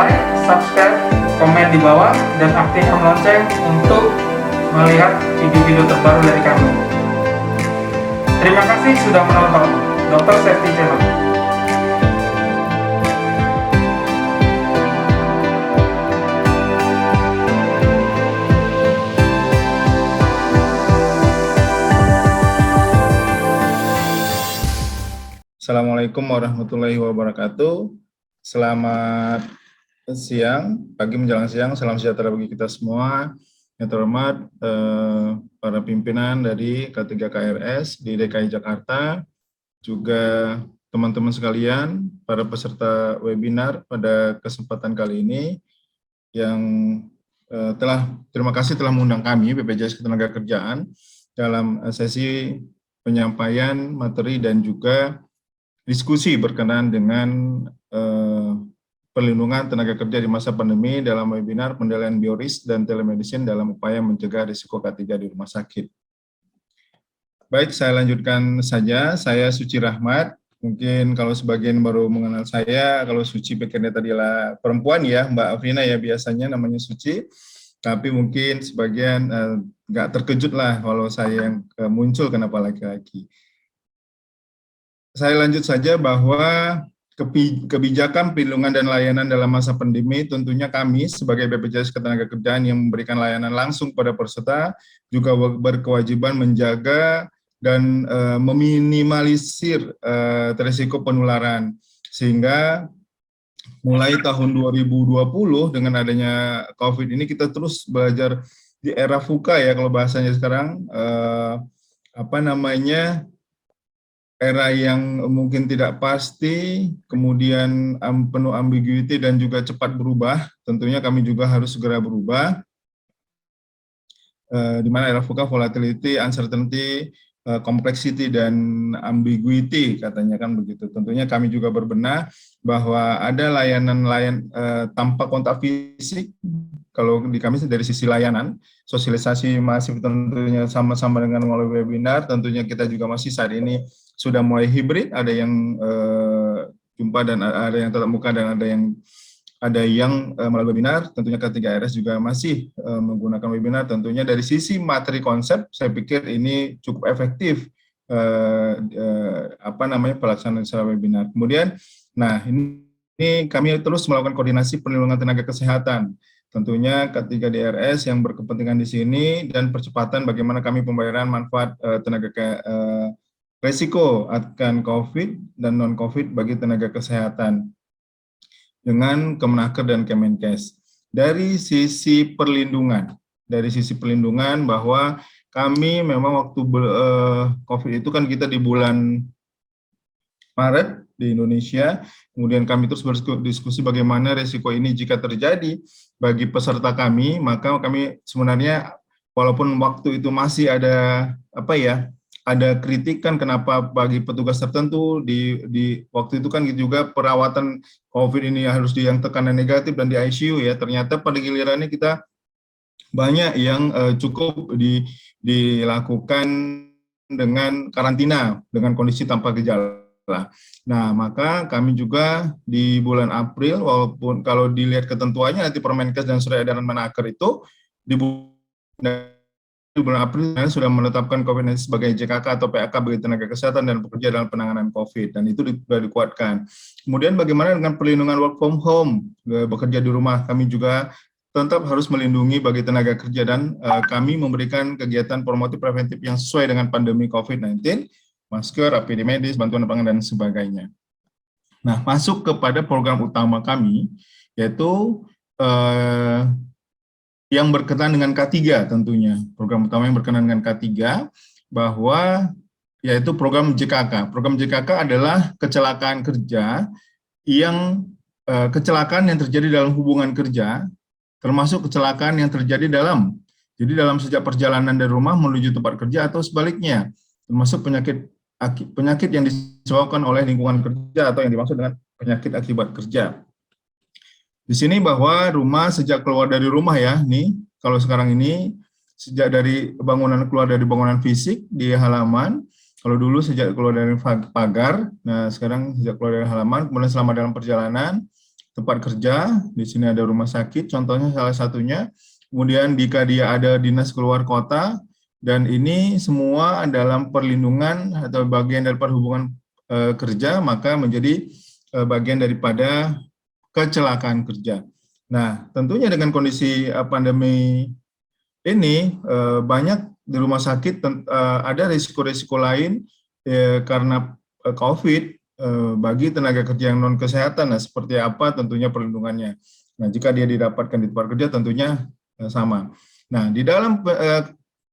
like, subscribe, komen di bawah, dan aktifkan lonceng untuk melihat video-video terbaru dari kami. Terima kasih sudah menonton Dr. Safety Channel. Assalamualaikum warahmatullahi wabarakatuh. Selamat siang, pagi menjelang siang, salam sejahtera bagi kita semua. Yang terhormat para pimpinan dari K3KRS di DKI Jakarta, juga teman-teman sekalian, para peserta webinar pada kesempatan kali ini, yang terima kasih telah mengundang kami, BPJS Ketenagakerjaan, dalam sesi penyampaian materi dan juga diskusi berkenaan dengan perlindungan tenaga kerja di masa pandemi dalam webinar penilaian biorisk dan telemedicine dalam upaya mencegah risiko K3 di rumah sakit. Baik, saya lanjutkan saja. Saya Suci Rahmat. Mungkin kalau sebagian baru mengenal saya, kalau Suci pikirnya tadi adalah perempuan ya, Mbak Afrina ya, biasanya namanya Suci. Tapi mungkin sebagian nggak terkejut lah kalau saya yang muncul kenapa laki-laki. Saya lanjut saja bahwa kebijakan perlindungan dan layanan dalam masa pandemi tentunya kami sebagai BPJS Ketenagakerjaan yang memberikan layanan langsung pada peserta juga berkewajiban menjaga dan meminimalisir risiko penularan, sehingga mulai tahun 2020 dengan adanya COVID ini kita terus belajar di era VUCA ya kalau bahasanya sekarang, era yang mungkin tidak pasti, kemudian penuh ambiguity dan juga cepat berubah. Tentunya kami juga harus segera berubah. Di mana era VUCA, volatility, uncertainty, complexity, dan ambiguity, katanya kan begitu. Tentunya kami juga berbenah bahwa ada layanan tanpa kontak fisik. Kalau di kami dari sisi layanan, sosialisasi masif tentunya sama-sama dengan melalui webinar. Tentunya kita juga masih saat ini sudah mulai hibrid, ada yang jumpa dan ada yang tatap muka dan ada yang melalui webinar. Tentunya K3RS juga masih menggunakan webinar. Tentunya dari sisi materi konsep, saya pikir ini cukup efektif pelaksanaan secara webinar. Kemudian, nah ini kami terus melakukan koordinasi perlindungan tenaga kesehatan. Tentunya K3DRS yang berkepentingan di sini dan percepatan bagaimana kami pembayaran manfaat resiko akan COVID dan non-COVID bagi tenaga kesehatan dengan Kemenaker dan Kemenkes. Dari sisi perlindungan bahwa kami memang waktu COVID itu kan kita di bulan Maret di Indonesia, kemudian kami terus berdiskusi bagaimana resiko ini jika terjadi bagi peserta kami, maka kami sebenarnya walaupun waktu itu masih ada ada kritikan kenapa bagi petugas tertentu di waktu itu kan juga perawatan COVID ini harus yang tekanan negatif dan di ICU ya, ternyata pada gilirannya kita banyak yang cukup dilakukan dengan karantina dengan kondisi tanpa gejala. Nah, maka kami juga di bulan April, walaupun kalau dilihat ketentuannya nanti Permenkes dan Surat Edaran Menaker itu di bulan April sudah menetapkan COVID-19 sebagai JKK atau PAK bagi tenaga kesehatan dan pekerja dalam penanganan COVID, dan itu sudah dikuatkan. Kemudian bagaimana dengan perlindungan work from home, bekerja di rumah, kami juga tetap harus melindungi bagi tenaga kerja dan kami memberikan kegiatan promotif preventif yang sesuai dengan pandemi COVID-19, masker, APD medis, bantuan pangan, dan sebagainya. Nah, masuk kepada program utama kami, yaitu yang berkaitan dengan K3 tentunya. Program utama yang berkaitan dengan K3, bahwa yaitu program JKK. Program JKK adalah kecelakaan kerja kecelakaan yang terjadi dalam hubungan kerja, termasuk kecelakaan yang terjadi dalam sejak perjalanan dari rumah menuju tempat kerja atau sebaliknya, termasuk penyakit yang disebabkan oleh lingkungan kerja atau yang dimaksud dengan penyakit akibat kerja. Di sini bahwa sejak keluar dari rumah ya, nih kalau sekarang ini sejak dari keluar dari bangunan fisik di halaman, kalau dulu sejak keluar dari pagar, nah sekarang sejak keluar dari halaman, kemudian selama dalam perjalanan, tempat kerja, di sini ada rumah sakit, contohnya salah satunya. Kemudian jika dia ada dinas keluar kota, dan ini semua dalam perlindungan atau bagian dari hubungan kerja, maka menjadi bagian daripada kecelakaan kerja. Nah, tentunya dengan kondisi pandemi ini, banyak di rumah sakit ada risiko-risiko lain karena COVID bagi tenaga kerja yang non kesehatan. Nah, seperti apa tentunya perlindungannya. Nah, jika dia didapatkan di tempat kerja tentunya sama. Nah, di dalam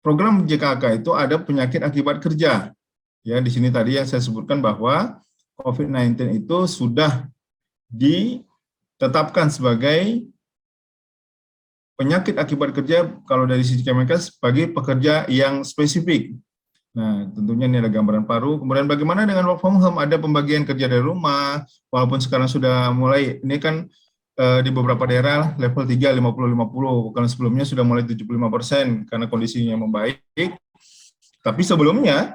program JKK itu ada penyakit akibat kerja. Ya, di sini tadi yang saya sebutkan bahwa COVID-19 itu sudah ditetapkan sebagai penyakit akibat kerja kalau dari sisi Kemenkes bagi pekerja yang spesifik. Nah, tentunya ini ada gambaran paru. Kemudian bagaimana dengan work from home? Ada pembagian kerja dari rumah, walaupun sekarang sudah mulai, ini kan di beberapa daerah level 3, 50-50, kalau sebelumnya sudah mulai 75% karena kondisinya membaik. Tapi sebelumnya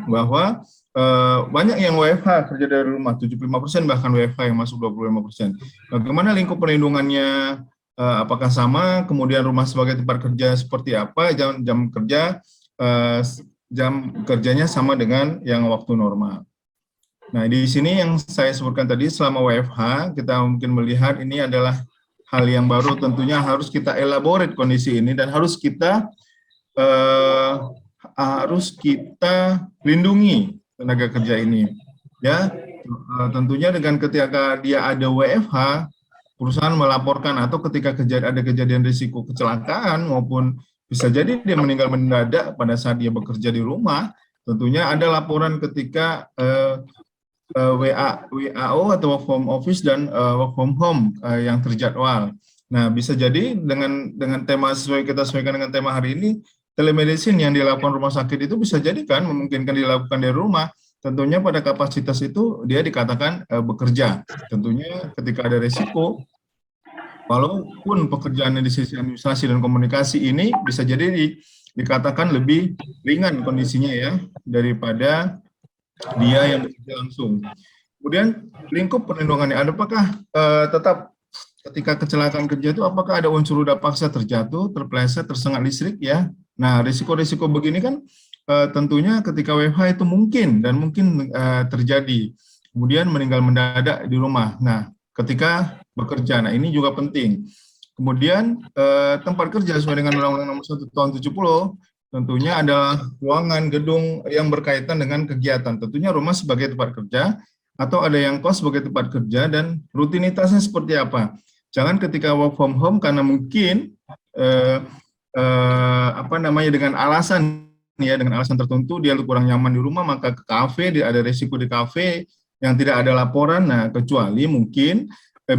bahwa banyak yang WFH kerja dari rumah, 75%, bahkan WFH yang masuk 25%. Bagaimana lingkup perlindungannya, apakah sama, kemudian rumah sebagai tempat kerja seperti apa, jam kerja, jam kerjanya sama dengan yang waktu normal. Nah, di sini yang saya sebutkan tadi, selama WFH, kita mungkin melihat ini adalah hal yang baru, tentunya harus kita elaborate kondisi ini, dan harus kita lindungi tenaga kerja ini. Ya, tentunya dengan ketika dia ada WFH, perusahaan melaporkan, atau ketika ada kejadian risiko kecelakaan maupun bisa jadi dia meninggal mendadak pada saat dia bekerja di rumah, tentunya ada laporan ketika WAO atau work from office dan work from home yang terjadwal. Nah, bisa jadi dengan tema kita sesuaikan dengan tema hari ini, telemedicine yang dilakukan rumah sakit itu bisa jadi kan memungkinkan dilakukan dari rumah. Tentunya pada kapasitas itu dia dikatakan bekerja. Tentunya ketika ada risiko, walaupun pekerjaannya di sisi administrasi dan komunikasi ini bisa jadi dikatakan lebih ringan kondisinya ya daripada dia yang bekerja langsung. Kemudian lingkup perlindungannya, apakah tetap ketika kecelakaan kerja itu apakah ada unsur ruda paksa terjatuh, terpeleset, tersengat listrik ya. Nah, risiko-risiko begini kan tentunya ketika WFH itu mungkin terjadi. Kemudian meninggal mendadak di rumah. Nah, ketika bekerja. Nah, ini juga penting. Kemudian tempat kerja sesuai dengan Undang-Undang Nomor 1 Tahun 70 tentunya ada ruangan, gedung yang berkaitan dengan kegiatan. Tentunya rumah sebagai tempat kerja atau ada yang kos sebagai tempat kerja, dan rutinitasnya seperti apa. Jangan ketika work from home karena mungkin dengan alasan tertentu dia kurang nyaman di rumah, maka ke kafe, ada risiko di kafe yang tidak ada laporan. Nah, kecuali mungkin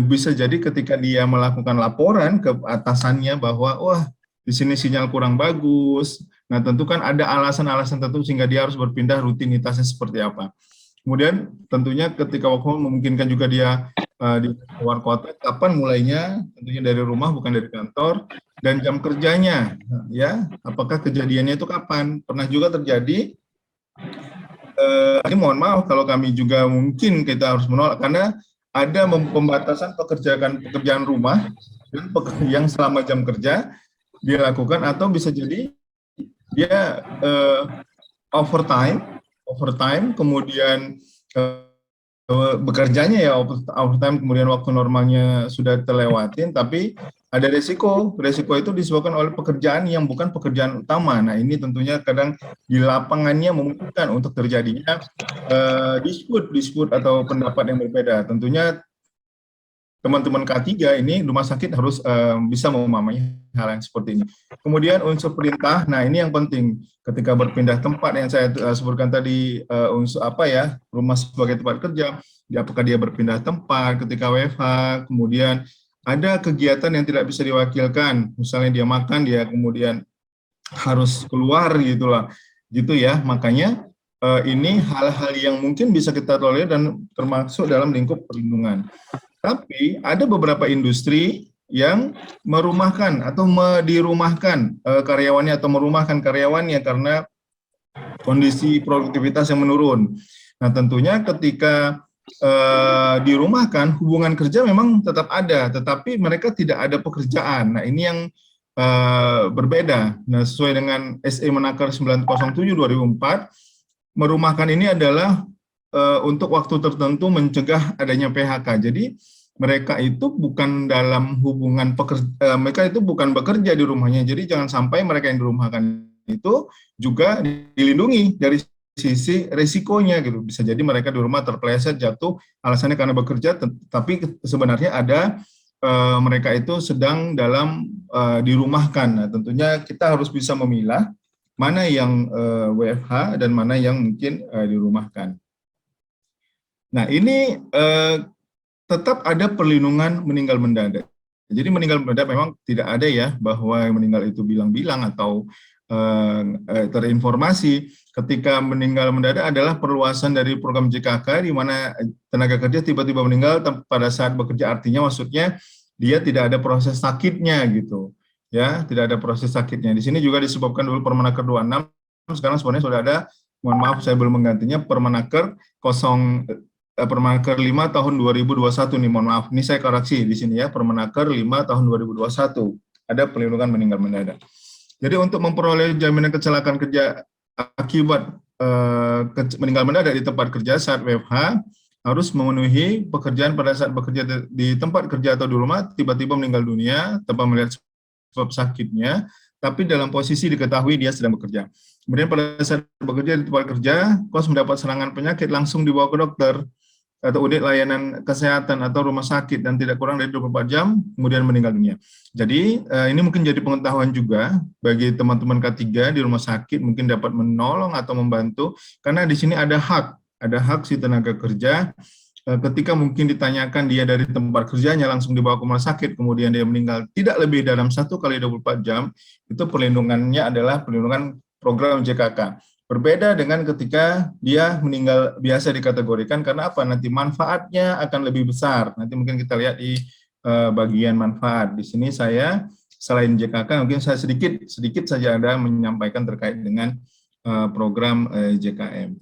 bisa jadi ketika dia melakukan laporan ke atasannya bahwa wah di sini sinyal kurang bagus. Nah, tentu kan ada alasan-alasan tertentu sehingga dia harus berpindah, rutinitasnya seperti apa. Kemudian tentunya ketika work from home memungkinkan juga dia di luar kota, kapan mulainya? Tentunya dari rumah bukan dari kantor, dan jam kerjanya ya, apakah kejadiannya itu kapan? Pernah juga terjadi ini mohon maaf kalau kami juga mungkin kita harus menolak karena ada pembatasan pekerjaan rumah dan yang selama jam kerja dia lakukan, atau bisa jadi dia overtime kemudian bekerjanya ya overtime, kemudian waktu normalnya sudah terlewatin, tapi ada resiko itu disebabkan oleh pekerjaan yang bukan pekerjaan utama. Nah, ini tentunya kadang di lapangannya memungkinkan untuk terjadinya dispute atau pendapat yang berbeda. Tentunya teman-teman K3 ini rumah sakit harus bisa memahami hal yang seperti ini. Kemudian unsur perintah, nah ini yang penting ketika berpindah tempat yang saya sebutkan tadi, unsur rumah sebagai tempat kerja, apakah dia berpindah tempat ketika WFH, kemudian ada kegiatan yang tidak bisa diwakilkan, misalnya dia makan, dia kemudian harus keluar gitu ya, makanya ini hal-hal yang mungkin bisa kita tolerir dan termasuk dalam lingkup perlindungan. Tapi ada beberapa industri yang merumahkan atau dirumahkan karyawannya atau merumahkan karyawannya karena kondisi produktivitas yang menurun. Nah, tentunya ketika dirumahkan, hubungan kerja memang tetap ada, tetapi mereka tidak ada pekerjaan. Nah, ini yang berbeda. Nah, sesuai dengan SE Menaker 907/2004, merumahkan ini adalah untuk waktu tertentu mencegah adanya PHK. Jadi mereka itu bukan dalam hubungan pekerja, mereka itu bukan bekerja di rumahnya. Jadi jangan sampai mereka yang dirumahkan itu juga dilindungi dari sisi resikonya gitu. Bisa jadi mereka di rumah terpeleset jatuh alasannya karena bekerja, tapi sebenarnya ada mereka itu sedang dalam dirumahkan. Nah, tentunya kita harus bisa memilah mana yang WFH dan mana yang mungkin dirumahkan. Nah, ini tetap ada perlindungan meninggal mendadak. Jadi meninggal mendadak memang tidak ada ya bahwa yang meninggal itu bilang-bilang atau terinformasi. Ketika meninggal mendadak adalah perluasan dari program JKK di mana tenaga kerja tiba-tiba meninggal pada saat bekerja, artinya maksudnya dia tidak ada proses sakitnya gitu. Ya, tidak ada proses sakitnya. Di sini juga disebabkan dulu Permenaker 26, sekarang sebenarnya sudah ada, mohon maaf saya belum menggantinya, Permenaker 5 tahun 2021 nih, mohon maaf. Ini saya koreksi di sini ya, Permenaker 5 tahun 2021. Ada perlindungan meninggal mendadak. Jadi untuk memperoleh jaminan kecelakaan kerja akibat meninggal mendadak di tempat kerja saat WFH, harus memenuhi pekerjaan pada saat bekerja di tempat kerja atau di rumah, tiba-tiba meninggal dunia tanpa melihat sebab sakitnya, tapi dalam posisi diketahui dia sedang bekerja. Kemudian pada saat bekerja di tempat kerja, kos mendapat serangan penyakit, langsung dibawa ke dokter atau unit layanan kesehatan atau rumah sakit dan tidak kurang dari 24 jam, kemudian meninggal dunia. Jadi ini mungkin jadi pengetahuan juga bagi teman-teman K3 di rumah sakit, mungkin dapat menolong atau membantu, karena di sini ada hak si tenaga kerja. Ketika mungkin ditanyakan dia dari tempat kerjanya langsung dibawa ke rumah sakit, kemudian dia meninggal tidak lebih dalam 1 kali 24 jam, itu perlindungannya adalah perlindungan program JKK. Berbeda dengan ketika dia meninggal biasa dikategorikan, karena apa? Nanti manfaatnya akan lebih besar. Nanti mungkin kita lihat di bagian manfaat. Di sini saya selain JKK, mungkin saya sedikit saja ada menyampaikan terkait dengan program JKM.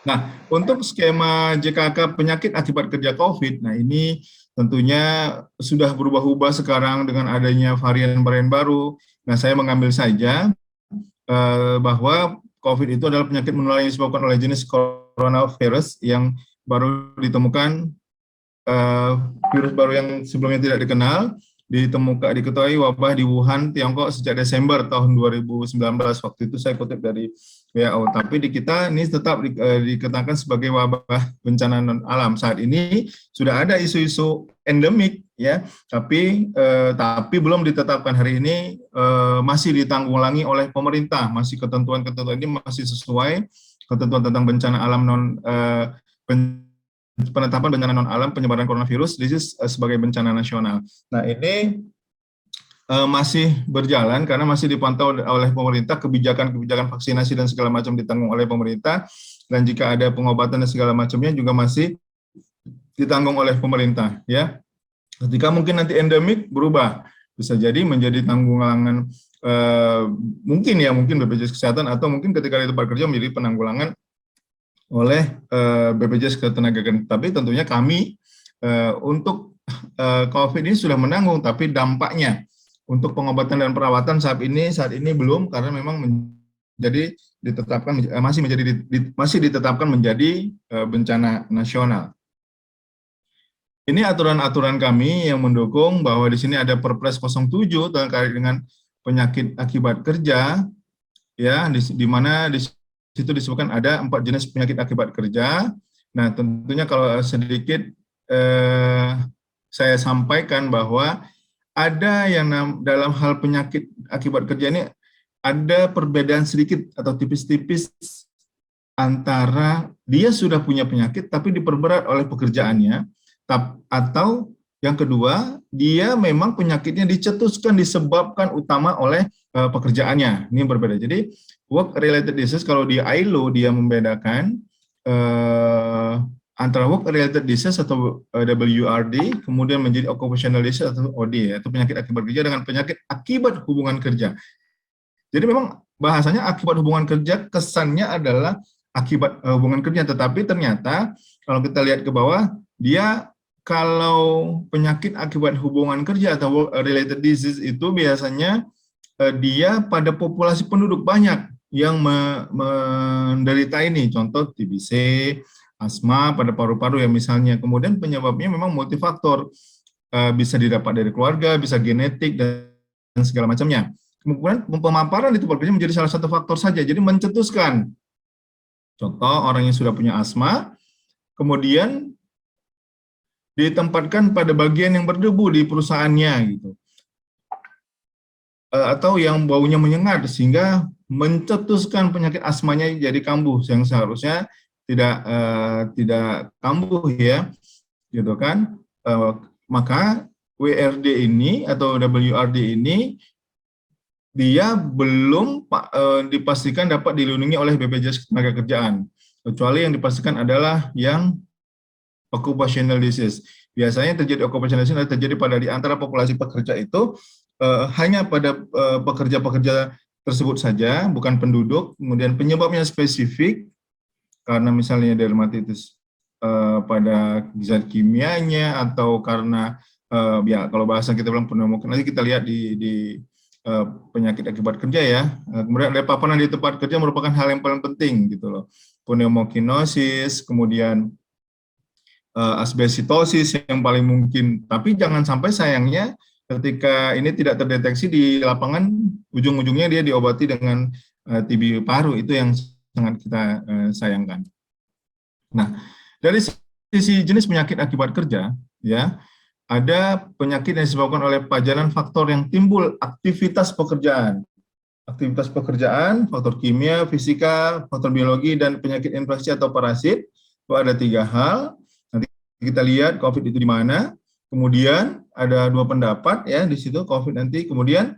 Nah, untuk skema JKK penyakit akibat kerja COVID, nah ini tentunya sudah berubah-ubah sekarang dengan adanya varian-varian baru. Nah, saya mengambil saja bahwa COVID itu adalah penyakit menular yang disebabkan oleh jenis coronavirus yang baru ditemukan, virus baru yang sebelumnya tidak dikenal, diketahui wabah di Wuhan, Tiongkok sejak Desember tahun 2019. Waktu itu saya kutip dari WHO. Tapi di kita ini tetap dikatakan sebagai wabah bencana non alam. Saat ini sudah ada isu-isu endemik ya, tapi belum ditetapkan hari ini, masih ditanggulangi oleh pemerintah. Masih ketentuan-ketentuan ini masih sesuai ketentuan tentang bencana alam penetapan bencana non alam penyebaran coronavirus sebagai bencana nasional. Nah, ini masih berjalan karena masih dipantau oleh pemerintah, kebijakan vaksinasi dan segala macam ditanggung oleh pemerintah, dan jika ada pengobatan dan segala macamnya juga masih ditanggung oleh pemerintah ya. Ketika mungkin nanti endemik berubah, bisa jadi menjadi tanggungan mungkin BPJS Kesehatan, atau mungkin ketika di tempat kerja menjadi penanggulangan oleh BPJS Ketenagakerjaan. Tapi tentunya kami untuk COVID ini sudah menanggung, tapi dampaknya untuk pengobatan dan perawatan saat ini belum, karena memang masih ditetapkan menjadi bencana nasional. Ini aturan-aturan kami yang mendukung bahwa di sini ada Perpres 07 terkait dengan penyakit akibat kerja, ya, di mana di situ disebutkan ada 4 jenis penyakit akibat kerja. Nah, tentunya kalau sedikit saya sampaikan bahwa ada yang dalam hal penyakit akibat kerja ini ada perbedaan sedikit atau tipis-tipis antara dia sudah punya penyakit tapi diperberat oleh pekerjaannya, atau yang kedua dia memang penyakitnya dicetuskan disebabkan utama oleh pekerjaannya. Ini berbeda. Jadi work related disease, kalau di ILO dia membedakan antara work related disease atau WRD, kemudian menjadi occupational disease atau OD, atau penyakit akibat kerja, dengan penyakit akibat hubungan kerja. Jadi memang bahasanya akibat hubungan kerja kesannya adalah akibat hubungan kerja, tetapi ternyata kalau kita lihat ke bawah, dia kalau penyakit akibat hubungan kerja atau work related disease itu biasanya dia pada populasi penduduk banyak yang menderita ini, contoh TBC, asma pada paru-paru ya misalnya. Kemudian penyebabnya memang multifaktor, bisa didapat dari keluarga, bisa genetik dan segala macamnya. Kemudian pemaparan di tempat kerja menjadi salah satu faktor saja, jadi mencetuskan. Contoh orang yang sudah punya asma, kemudian ditempatkan pada bagian yang berdebu di perusahaannya gitu, atau yang baunya menyengat sehingga mencetuskan penyakit asmanya jadi kambuh yang seharusnya tidak kambuh ya, gitu kan. Maka WRD ini atau WRD ini dia belum dipastikan dapat dilindungi oleh BPJS Ketenagakerjaan, kecuali yang dipastikan adalah yang occupational disease. Biasanya terjadi occupational disease terjadi pada di antara populasi pekerja itu hanya pada pekerja-pekerja tersebut saja, bukan penduduk. Kemudian penyebabnya spesifik karena misalnya dermatitis pada zat kimianya, atau karena ya kalau bahasa kita bilang pneumonia, nanti kita lihat di penyakit akibat kerja ya. Kemudian ada paparan di tempat kerja merupakan hal yang paling penting gitu loh. Pneumokinosis, kemudian asbesitosis yang paling mungkin. Tapi jangan sampai sayangnya ketika ini tidak terdeteksi di lapangan, ujung-ujungnya dia diobati dengan TB paru, itu yang sangat kita sayangkan. Nah, dari sisi jenis penyakit akibat kerja, ya, ada penyakit yang disebabkan oleh pajanan faktor yang timbul aktivitas pekerjaan. Aktivitas pekerjaan, faktor kimia, fisika, faktor biologi, dan penyakit infeksi atau parasit. Itu ada 3 hal. Nanti kita lihat COVID itu di mana. Kemudian ada 2 pendapat ya di situ COVID nanti. Kemudian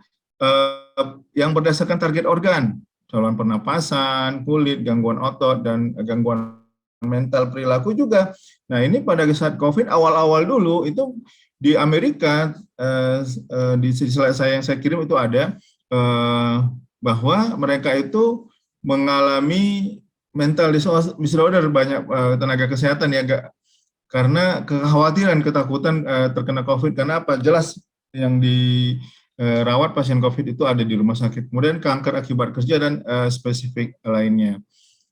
yang berdasarkan target organ, saluran pernapasan, kulit, gangguan otot, dan gangguan mental perilaku juga. Nah ini pada saat COVID awal-awal dulu itu di Amerika, di slide saya yang saya kirim itu ada bahwa mereka itu mengalami mental disorder banyak tenaga kesehatan ya, karena kekhawatiran, ketakutan terkena COVID. Karena apa? Jelas yang dirawat pasien COVID itu ada di rumah sakit. Kemudian kanker akibat kerja dan spesifik lainnya.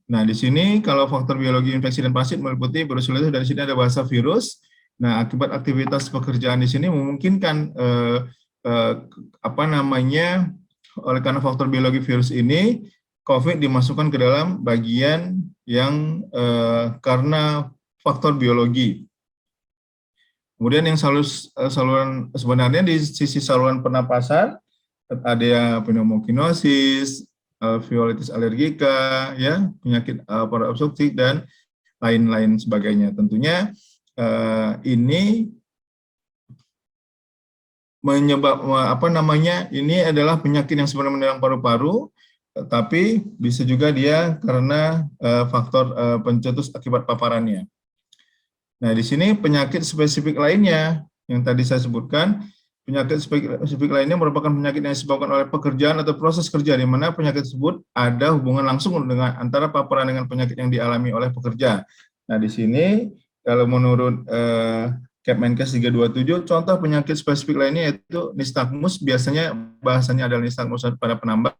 Nah, di sini kalau faktor biologi infeksi dan parasit meliputi brucellosis, dari sini ada bahasa virus. Nah, akibat aktivitas pekerjaan di sini memungkinkan oleh karena faktor biologi virus ini, COVID dimasukkan ke dalam bagian yang karena faktor biologi. Kemudian yang saluran sebenarnya di sisi saluran pernapasan ada pneumokinosis, alveolitis alergika, ya, penyakit paru obstruktif dan lain-lain sebagainya. Tentunya ini ini adalah penyakit yang sebenarnya menyerang paru-paru, tapi bisa juga dia karena faktor pencetus akibat paparannya. Nah, di sini penyakit spesifik lainnya yang tadi saya sebutkan. Penyakit spesifik lainnya merupakan penyakit yang disebabkan oleh pekerjaan atau proses kerja, di mana penyakit tersebut ada hubungan langsung dengan antara paparan dengan penyakit yang dialami oleh pekerja. Nah, di sini kalau menurut Kemenkes 327, contoh penyakit spesifik lainnya yaitu nistagmus, biasanya bahasanya adalah nistagmus pada penambang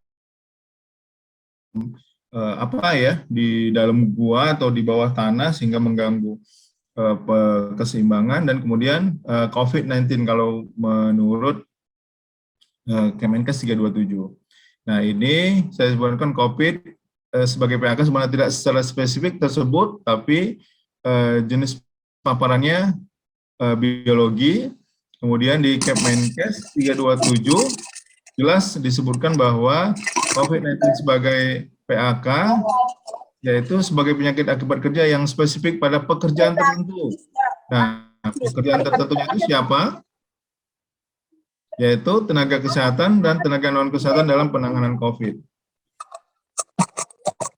di dalam gua atau di bawah tanah sehingga mengganggu keseimbangan, dan kemudian COVID-19 kalau menurut Kemenkes 327. Nah, ini saya sebutkan COVID sebagai PHK sebenarnya tidak secara spesifik tersebut, tapi jenis paparannya biologi. Kemudian di Kemenkes 327 jelas disebutkan bahwa COVID-19 sebagai PHK yaitu sebagai penyakit akibat kerja yang spesifik pada pekerjaan tertentu. Nah, pekerjaan tertentunya itu siapa? Yaitu tenaga kesehatan dan tenaga non-kesehatan dalam penanganan COVID.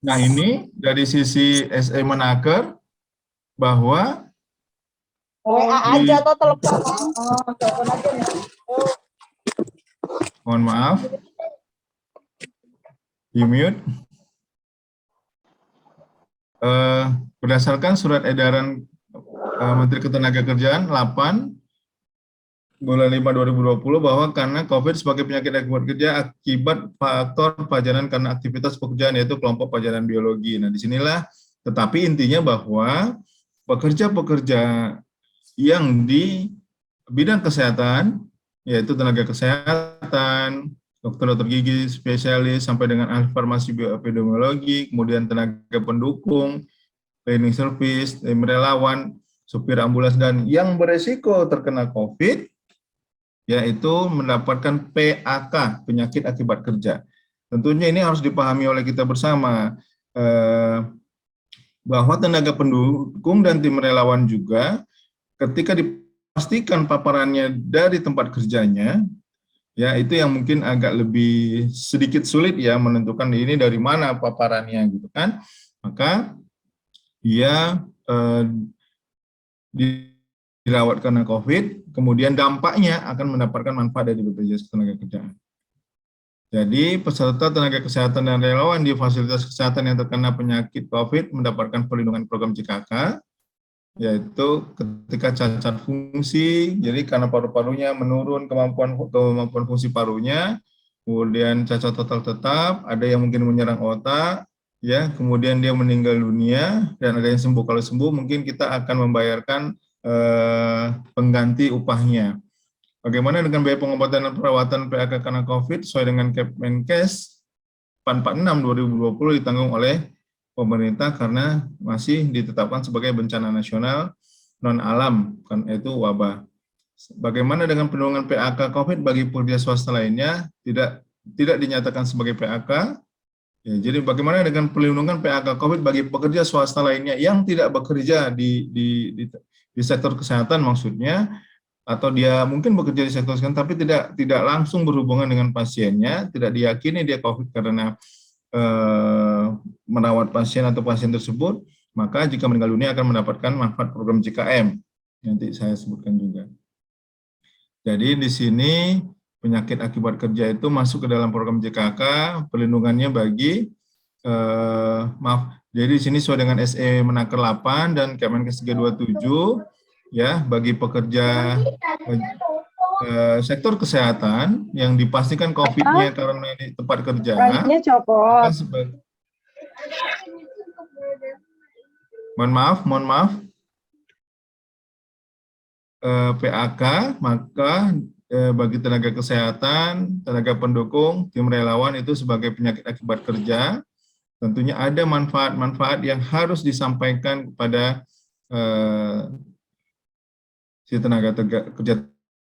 Nah, ini dari sisi SE Menaker bahwa WA aja atau telepon. Mohon maaf. Di mute. berdasarkan surat edaran Menteri Ketenagakerjaan 8 bulan 5 2020 bahwa karena COVID sebagai penyakit akibat kerja akibat faktor pajanan karena aktivitas pekerjaan yaitu kelompok pajanan biologi. Nah, disinilah tetapi intinya bahwa pekerja-pekerja yang di bidang kesehatan, yaitu tenaga kesehatan, dokter-dokter gigi spesialis, sampai dengan ahli farmasi bioepidemiologi, kemudian tenaga pendukung, cleaning service, relawan, supir ambulans, dan yang beresiko terkena COVID, yaitu mendapatkan PAK, penyakit akibat kerja. Tentunya ini harus dipahami oleh kita bersama, bahwa tenaga pendukung dan tim relawan juga ketika dipastikan paparannya dari tempat kerjanya, ya itu yang mungkin agak lebih sedikit sulit ya menentukan ini dari mana paparannya gitu kan. Maka dia dirawat karena COVID, kemudian dampaknya akan mendapatkan manfaat dari BPJS Ketenagakerjaan. Jadi peserta tenaga kesehatan dan relawan di fasilitas kesehatan yang terkena penyakit COVID mendapatkan perlindungan program JKK, yaitu ketika cacat fungsi, jadi karena paru-parunya menurun kemampuan fungsi parunya, kemudian cacat total tetap, ada yang mungkin menyerang otak, ya, kemudian dia meninggal dunia, dan ada yang sembuh. Kalau sembuh mungkin kita akan membayarkan pengganti upahnya. Bagaimana dengan biaya pengobatan dan perawatan PAK karena COVID sesuai dengan Kemenkes 446 2020 ditanggung oleh pemerintah karena masih ditetapkan sebagai bencana nasional non alam, kan itu wabah. Bagaimana dengan perlindungan PAK COVID bagi pekerja swasta lainnya tidak dinyatakan sebagai PAK? Ya, jadi bagaimana dengan perlindungan PAK COVID bagi pekerja swasta lainnya yang tidak bekerja di sektor kesehatan maksudnya, atau dia mungkin bekerja di sektor kesehatan tapi tidak langsung berhubungan dengan pasiennya, tidak diyakini dia COVID karena merawat pasien atau pasien tersebut, maka jika meninggal dunia akan mendapatkan manfaat program JKM. Nanti saya sebutkan juga. Jadi di sini penyakit akibat kerja itu masuk ke dalam program JKK, perlindungannya bagi jadi di sini sesuai dengan SE Menaker 8 dan Kemenkes 327 ya, bagi pekerja sektor kesehatan yang dipastikan COVID-nya karena di tempat kerja. Copot. Mohon maaf. PAK, maka bagi tenaga kesehatan, tenaga pendukung, tim relawan itu sebagai penyakit akibat kerja, tentunya ada manfaat-manfaat yang harus disampaikan kepada si tenaga kerja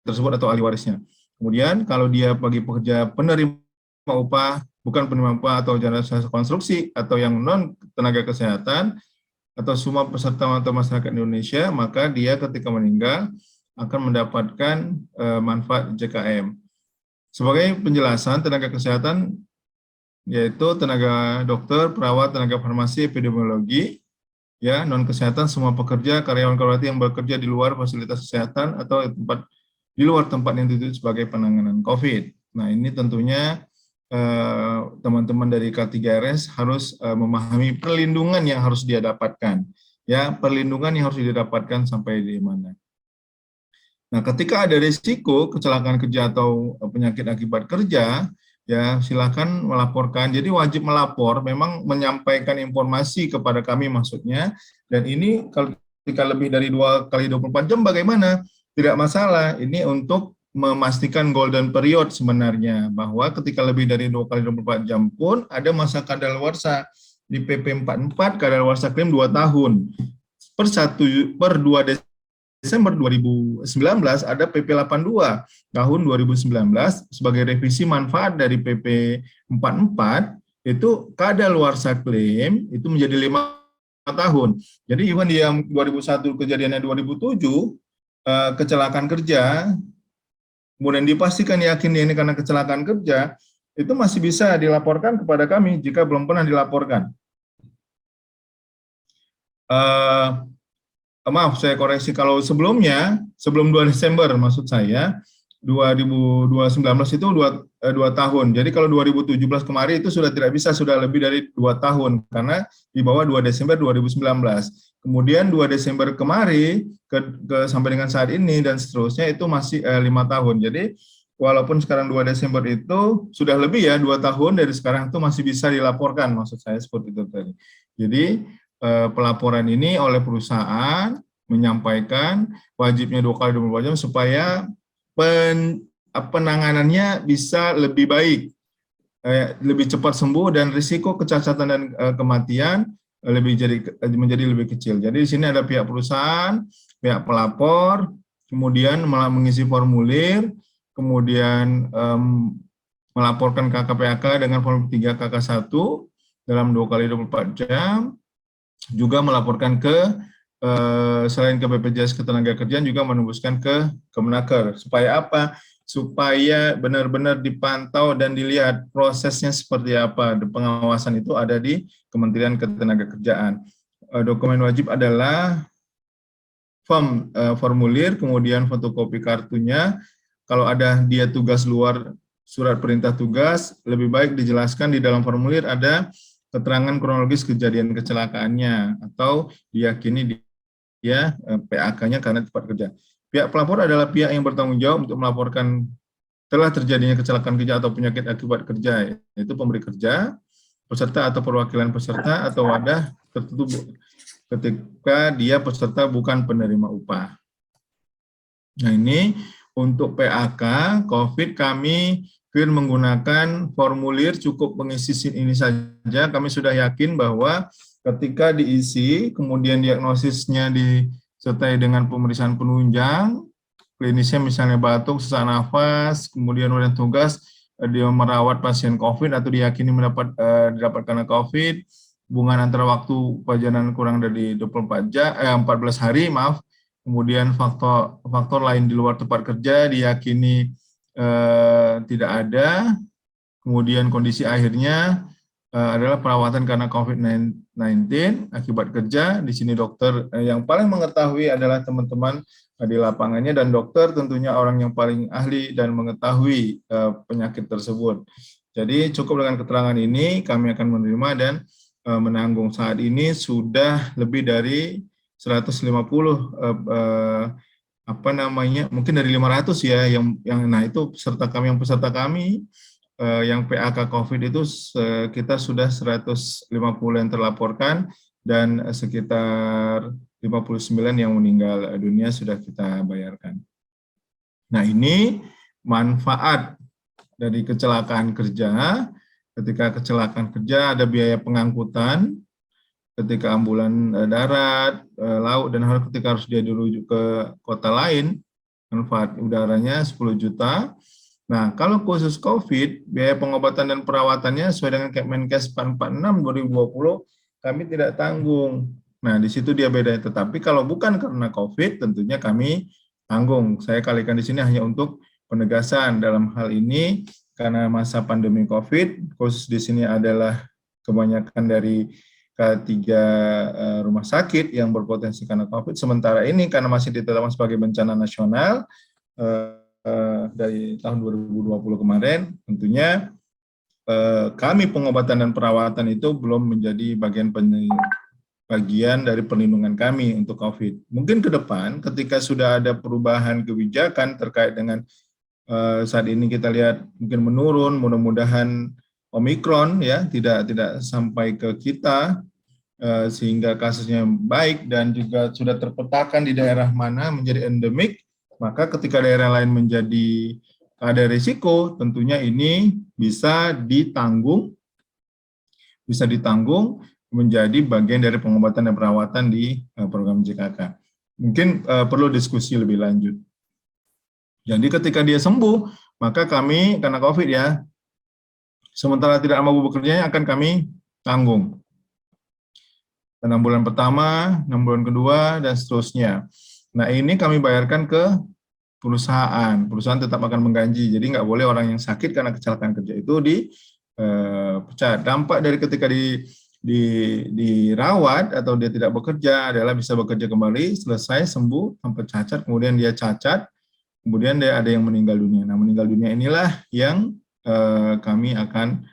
tersebut atau ahli warisnya. Kemudian kalau dia bagi pekerja penerima upah, bukan penerima upah atau jasa konstruksi atau yang non tenaga kesehatan atau semua peserta atau masyarakat Indonesia, maka dia ketika meninggal akan mendapatkan manfaat JKM. Sebagai penjelasan, tenaga kesehatan yaitu tenaga dokter, perawat, tenaga farmasi, epidemiologi, ya, non kesehatan, semua pekerja, karyawan-karyawati yang bekerja di luar fasilitas kesehatan atau di luar tempat yang dituju sebagai penanganan COVID. Nah, ini tentunya teman-teman dari K3RS harus memahami perlindungan yang harus dia dapatkan, ya, perlindungan yang harus didapatkan sampai di mana. Nah, ketika ada risiko kecelakaan kerja atau penyakit akibat kerja, ya silakan melaporkan. Jadi wajib melapor, memang menyampaikan informasi kepada kami maksudnya. Dan ini kalau ketika lebih dari 2 kali 24 jam bagaimana? Tidak masalah. Ini untuk memastikan golden period sebenarnya, bahwa ketika lebih dari 2 kali 24 jam pun ada masa kadaluarsa. Di PP 44 kadaluarsa klaim 2 tahun. Per 2 Desember 2019 ada PP 82 tahun 2019 sebagai revisi manfaat dari PP 44, itu kadaluarsa klaim itu menjadi 5 tahun. Jadi even dia 2001 kejadiannya 2007 kecelakaan kerja, kemudian dipastikan yakin ini karena kecelakaan kerja, itu masih bisa dilaporkan kepada kami jika belum pernah dilaporkan. Maaf, saya koreksi, kalau sebelumnya, sebelum 2 Desember maksud saya, 2019 itu 2 tahun. Jadi kalau 2017 kemarin itu sudah tidak bisa, sudah lebih dari 2 tahun karena di bawah 2 Desember 2019. Kemudian 2 Desember kemarin sampai dengan saat ini dan seterusnya itu masih 5 tahun. Jadi walaupun sekarang 2 Desember itu sudah lebih ya 2 tahun dari sekarang itu masih bisa dilaporkan, maksud saya seperti itu tadi. Jadi pelaporan ini oleh perusahaan menyampaikan wajibnya 2 kali 24 jam supaya penanganannya bisa lebih baik, lebih cepat sembuh dan risiko kecacatan dan kematian menjadi lebih kecil. Jadi di sini ada pihak perusahaan, pihak pelapor, kemudian mengisi formulir, kemudian melaporkan KKPAK dengan formulir 3 KK1 dalam 2 kali 24 jam, juga melaporkan ke selain ke BPJS Ketenagakerjaan juga menembuskan ke Kemenaker. Supaya apa? Supaya benar-benar dipantau dan dilihat prosesnya seperti apa. Pengawasan itu ada di Kementerian Ketenagakerjaan. Dokumen wajib adalah formulir, kemudian fotokopi kartunya. Kalau ada dia tugas luar surat perintah tugas, lebih baik dijelaskan di dalam formulir ada keterangan kronologis kejadian kecelakaannya atau diyakini dia PAK-nya karena tempat kerja. Pihak pelapor adalah pihak yang bertanggung jawab untuk melaporkan telah terjadinya kecelakaan kerja atau penyakit akibat kerja, yaitu pemberi kerja, peserta atau perwakilan peserta atau wadah tertentu ketika dia peserta bukan penerima upah. Nah ini untuk PAK COVID kami menggunakan formulir, cukup mengisi ini saja. Kami sudah yakin bahwa ketika diisi, kemudian diagnosisnya disertai dengan pemeriksaan penunjang, klinisnya misalnya batuk, sesak nafas, kemudian udah tugas dia merawat pasien COVID atau diyakini didapat karena COVID, hubungan antara waktu perjalanan kurang dari 14 hari, kemudian faktor lain di luar tempat kerja diyakini tidak ada, kemudian kondisi akhirnya adalah perawatan karena COVID-19 akibat kerja. Di sini dokter yang paling mengetahui adalah teman-teman di lapangannya, dan dokter tentunya orang yang paling ahli dan mengetahui penyakit tersebut. Jadi cukup dengan keterangan ini kami akan menerima dan menanggung. Saat ini sudah lebih dari 150 mungkin dari 500 ya yang nah itu peserta kami yang PAK COVID itu kita sudah 150 yang terlaporkan dan sekitar 59 yang meninggal dunia sudah kita bayarkan. Nah ini manfaat dari kecelakaan kerja. Ketika kecelakaan kerja ada biaya pengangkutan, ketika ambulan darat, laut, dan ketika harus dia dirujuk ke kota lain, manfaat udaranya 10 juta. Nah, kalau khusus COVID, biaya pengobatan dan perawatannya sesuai dengan Kemenkes 446 2020, kami tidak tanggung. Nah, di situ dia bedanya. Tetapi kalau bukan karena COVID, tentunya kami tanggung. Saya kalikan di sini hanya untuk penegasan dalam hal ini, karena masa pandemi COVID, khusus di sini adalah kebanyakan dari K3 rumah sakit yang berpotensi karena COVID. Sementara ini karena masih ditetapkan sebagai bencana nasional, dari tahun 2020 kemarin, tentunya kami pengobatan dan perawatan itu belum menjadi bagian dari perlindungan kami untuk COVID. Mungkin ke depan ketika sudah ada perubahan kebijakan terkait dengan saat ini kita lihat mungkin menurun, mudah-mudahan Omikron ya tidak sampai ke kita sehingga kasusnya baik dan juga sudah terpetakan di daerah mana menjadi endemik. Maka ketika daerah lain menjadi ada risiko, tentunya ini bisa ditanggung menjadi bagian dari pengobatan dan perawatan di program JKK. Mungkin perlu diskusi lebih lanjut. Jadi ketika dia sembuh, maka kami karena COVID ya, sementara tidak mampu bekerja akan kami tanggung. 6 bulan pertama, 6 bulan kedua, dan seterusnya. Nah ini kami bayarkan ke perusahaan tetap akan menggaji, jadi nggak boleh orang yang sakit karena kecelakaan kerja itu dipecat. Dampak dari ketika dirawat atau dia tidak bekerja adalah bisa bekerja kembali, selesai sembuh, sampai cacat, kemudian dia cacat, kemudian ada yang meninggal dunia. Nah, meninggal dunia inilah yang kami akan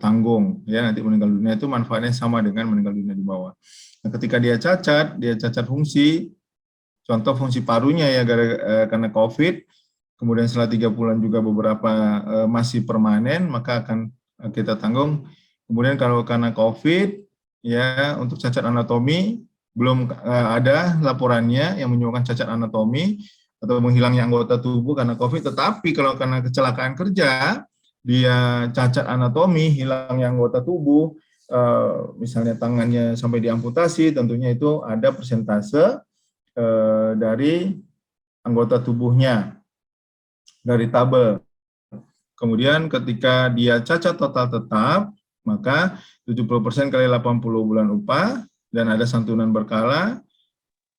tanggung. Ya, nanti meninggal dunia itu manfaatnya sama dengan meninggal dunia di bawah. Nah, ketika dia cacat fungsi, contoh fungsi parunya ya karena COVID, kemudian setelah 3 bulan juga beberapa masih permanen, maka akan kita tanggung. Kemudian kalau karena COVID, ya untuk cacat anatomi, belum ada laporannya yang menyebabkan cacat anatomi atau menghilangnya anggota tubuh karena COVID, tetapi kalau karena kecelakaan kerja, dia cacat anatomi, hilangnya anggota tubuh, misalnya tangannya sampai diamputasi, tentunya itu ada persentase dari anggota tubuhnya, dari tabel. Kemudian ketika dia cacat total tetap, maka 70% kali 80 bulan upah, dan ada santunan berkala,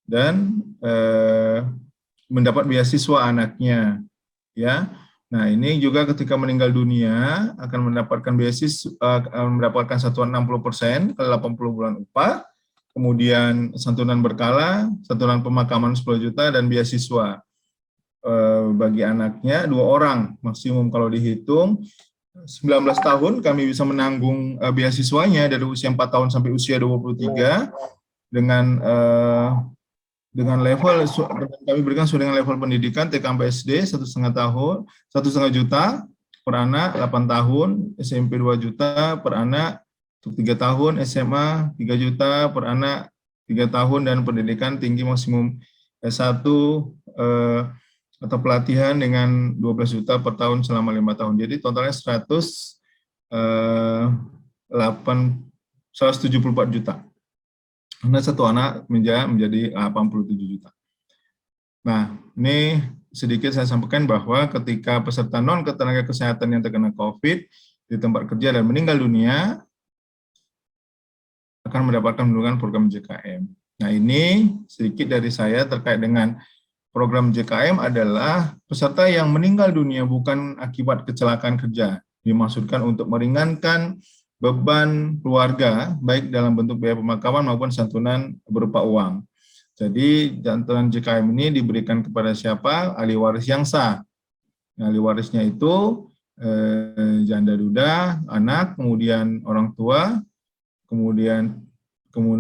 dan mendapat beasiswa anaknya. Ya, nah ini juga ketika meninggal dunia akan mendapatkan beasiswa, mendapatkan satuan 60% kali 80 bulan upah, kemudian santunan berkala, santunan pemakaman 10 juta, dan beasiswa bagi anaknya 2 orang maksimum. Kalau dihitung 19 tahun kami bisa menanggung beasiswanya dari usia 4 tahun sampai usia 23 dengan level kami berikan sesuai dengan level pendidikan. TK sampai SD 1,5 tahun, 1,5 juta per anak 8 tahun, SMP 2 juta per anak untuk 3 tahun, SMA 3 juta per anak 3 tahun, dan pendidikan tinggi maksimum S1 atau pelatihan dengan 12 juta per tahun selama 5 tahun. Jadi totalnya 174 juta. Karena satu anak menjadi 87 juta. Nah, ini sedikit saya sampaikan bahwa ketika peserta non-ketenaga kesehatan yang terkena COVID di tempat kerja dan meninggal dunia akan mendapatkan perlindungan program JKM. Nah, ini sedikit dari saya terkait dengan program JKM adalah peserta yang meninggal dunia bukan akibat kecelakaan kerja. Dimaksudkan untuk meringankan beban keluarga, baik dalam bentuk biaya pemakaman maupun santunan berupa uang. Jadi, santunan JKM ini diberikan kepada siapa? Ahli waris yang sah. Nah, ahli warisnya itu janda duda, anak, kemudian orang tua, kemudian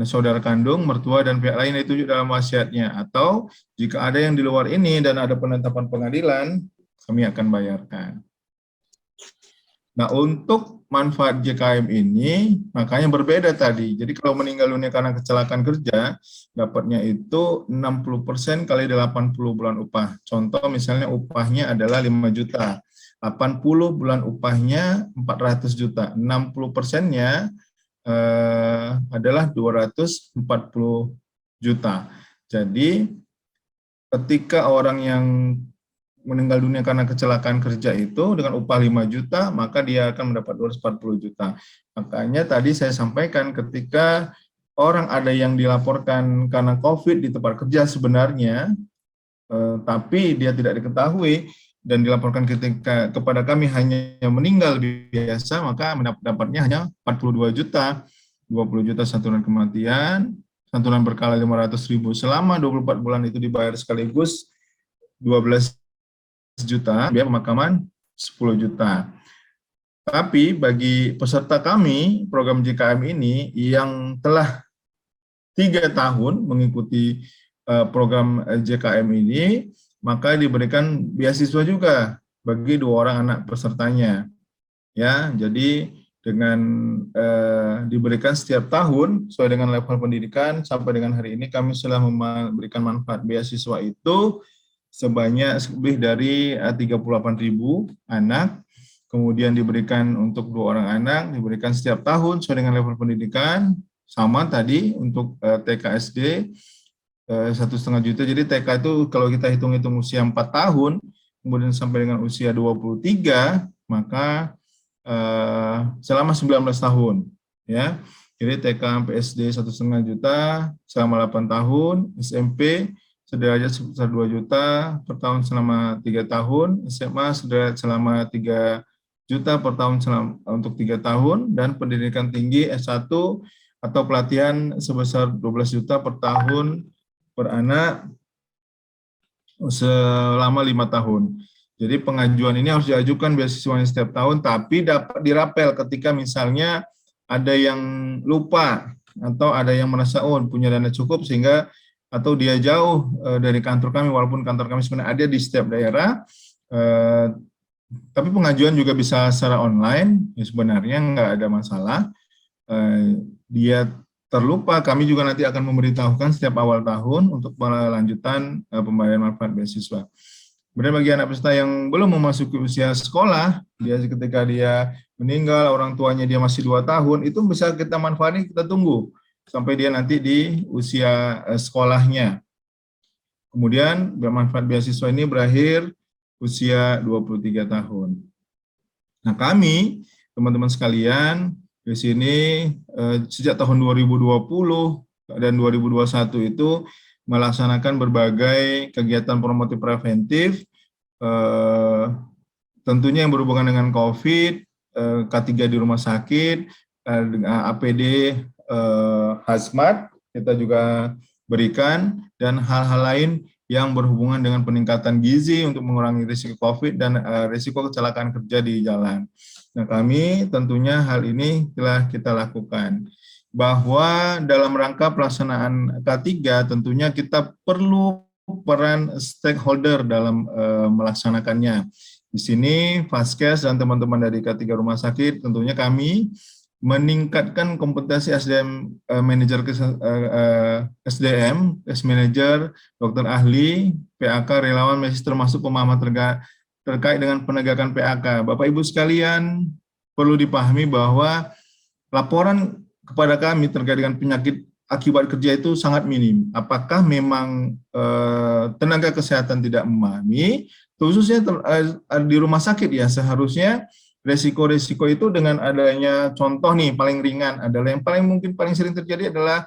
saudara kandung, mertua, dan pihak lain itu dalam wasiatnya. Atau jika ada yang di luar ini dan ada penetapan pengadilan, kami akan bayarkan. Nah, untuk manfaat JKM ini, makanya berbeda tadi. Jadi kalau meninggal dunia karena kecelakaan kerja, dapatnya itu 60% kali 80 bulan upah. Contoh misalnya upahnya adalah 5 juta. 80 bulan upahnya 400 juta. 60%-nya adalah 240 juta. Jadi ketika orang yang meninggal dunia karena kecelakaan kerja itu dengan upah 5 juta, maka dia akan mendapat 240 juta. Makanya tadi saya sampaikan ketika orang ada yang dilaporkan karena COVID di tempat kerja sebenarnya, tapi dia tidak diketahui dan dilaporkan kepada kami hanya meninggal biasa, maka mendapatnya hanya 42 juta, 20 juta santunan kematian, santunan berkala 500.000 selama 24 bulan itu dibayar sekaligus 12 juta, biaya pemakaman 10 juta. Tapi bagi peserta kami, program JKM ini yang telah 3 tahun mengikuti program JKM ini, maka diberikan beasiswa juga bagi 2 orang anak pesertanya. Ya, jadi dengan diberikan setiap tahun sesuai dengan level pendidikan, sampai dengan hari ini kami sudah memberikan manfaat beasiswa itu sebanyak lebih dari 38.000 anak, kemudian diberikan untuk 2 orang anak, diberikan setiap tahun sesuai dengan level pendidikan, sama tadi untuk TK SD 1,5 juta. Jadi TK itu kalau kita hitung-hitung usia 4 tahun, kemudian sampai dengan usia 23, maka selama 19 tahun. Ya. Jadi TK sampai SD 1,5 juta selama 8 tahun, SMP sederajat sebesar 2 juta per tahun selama 3 tahun, SMA sederajat selama 3 juta per tahun untuk 3 tahun, dan pendidikan tinggi S1 atau pelatihan sebesar 12 juta per tahun per anak selama 5 tahun. Jadi pengajuan ini harus diajukan beasiswanya setiap tahun, tapi dapat dirapel ketika misalnya ada yang lupa atau ada yang merasa punya dana cukup sehingga atau dia jauh dari kantor kami, walaupun kantor kami sebenarnya ada di setiap daerah, tapi pengajuan juga bisa secara online, ya sebenarnya nggak ada masalah. Dia terlupa, kami juga nanti akan memberitahukan setiap awal tahun untuk lanjutan pembayaran manfaat beasiswa. Kemudian bagi anak peserta yang belum memasuki usia sekolah, dia ketika dia meninggal, orang tuanya dia masih 2 tahun, itu bisa kita manfaatin, kita tunggu sampai dia nanti di usia sekolahnya. Kemudian manfaat beasiswa ini berakhir usia 23 tahun. Nah, kami, teman-teman sekalian, di sini sejak tahun 2020 dan 2021 itu melaksanakan berbagai kegiatan promotif preventif, tentunya yang berhubungan dengan COVID, K3 di rumah sakit, APD, hazmat, kita juga berikan, dan hal-hal lain yang berhubungan dengan peningkatan gizi untuk mengurangi risiko COVID dan risiko kecelakaan kerja di jalan. Nah, kami tentunya hal ini telah kita lakukan. Bahwa dalam rangka pelaksanaan K3 tentunya kita perlu peran stakeholder dalam melaksanakannya. Di sini Vaskes dan teman-teman dari K3 rumah sakit tentunya kami meningkatkan kompetensi SDM manajer SDM, case manager, dokter ahli, PAK, relawan, medis termasuk pemahaman terkait dengan penegakan PAK. Bapak Ibu sekalian, perlu dipahami bahwa laporan kepada kami terkait dengan penyakit akibat kerja itu sangat minim. Apakah memang tenaga kesehatan tidak memahami, khususnya di rumah sakit ya, seharusnya resiko-resiko itu dengan adanya contoh nih paling ringan adalah yang paling sering terjadi adalah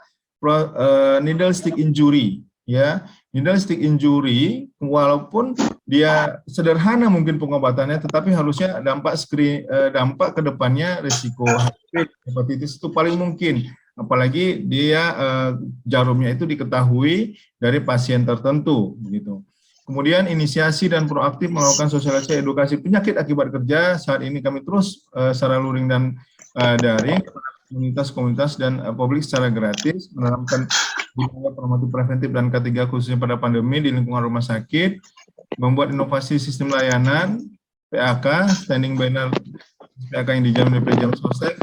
needle stick injury ya. Needle stick injury walaupun dia sederhana mungkin pengobatannya, tetapi harusnya dampak ke depannya risiko hepatitis itu paling mungkin, apalagi dia jarumnya itu diketahui dari pasien tertentu gitu. Kemudian inisiasi dan proaktif melakukan sosialisasi edukasi penyakit akibat kerja. Saat ini kami terus secara luring dan daring komunitas dan publik secara gratis menerapkan budaya promotif preventif dan K3 khususnya pada pandemi di lingkungan rumah sakit, membuat inovasi sistem layanan PAK, standing banner PAK yang dijamin BPJS Sostek,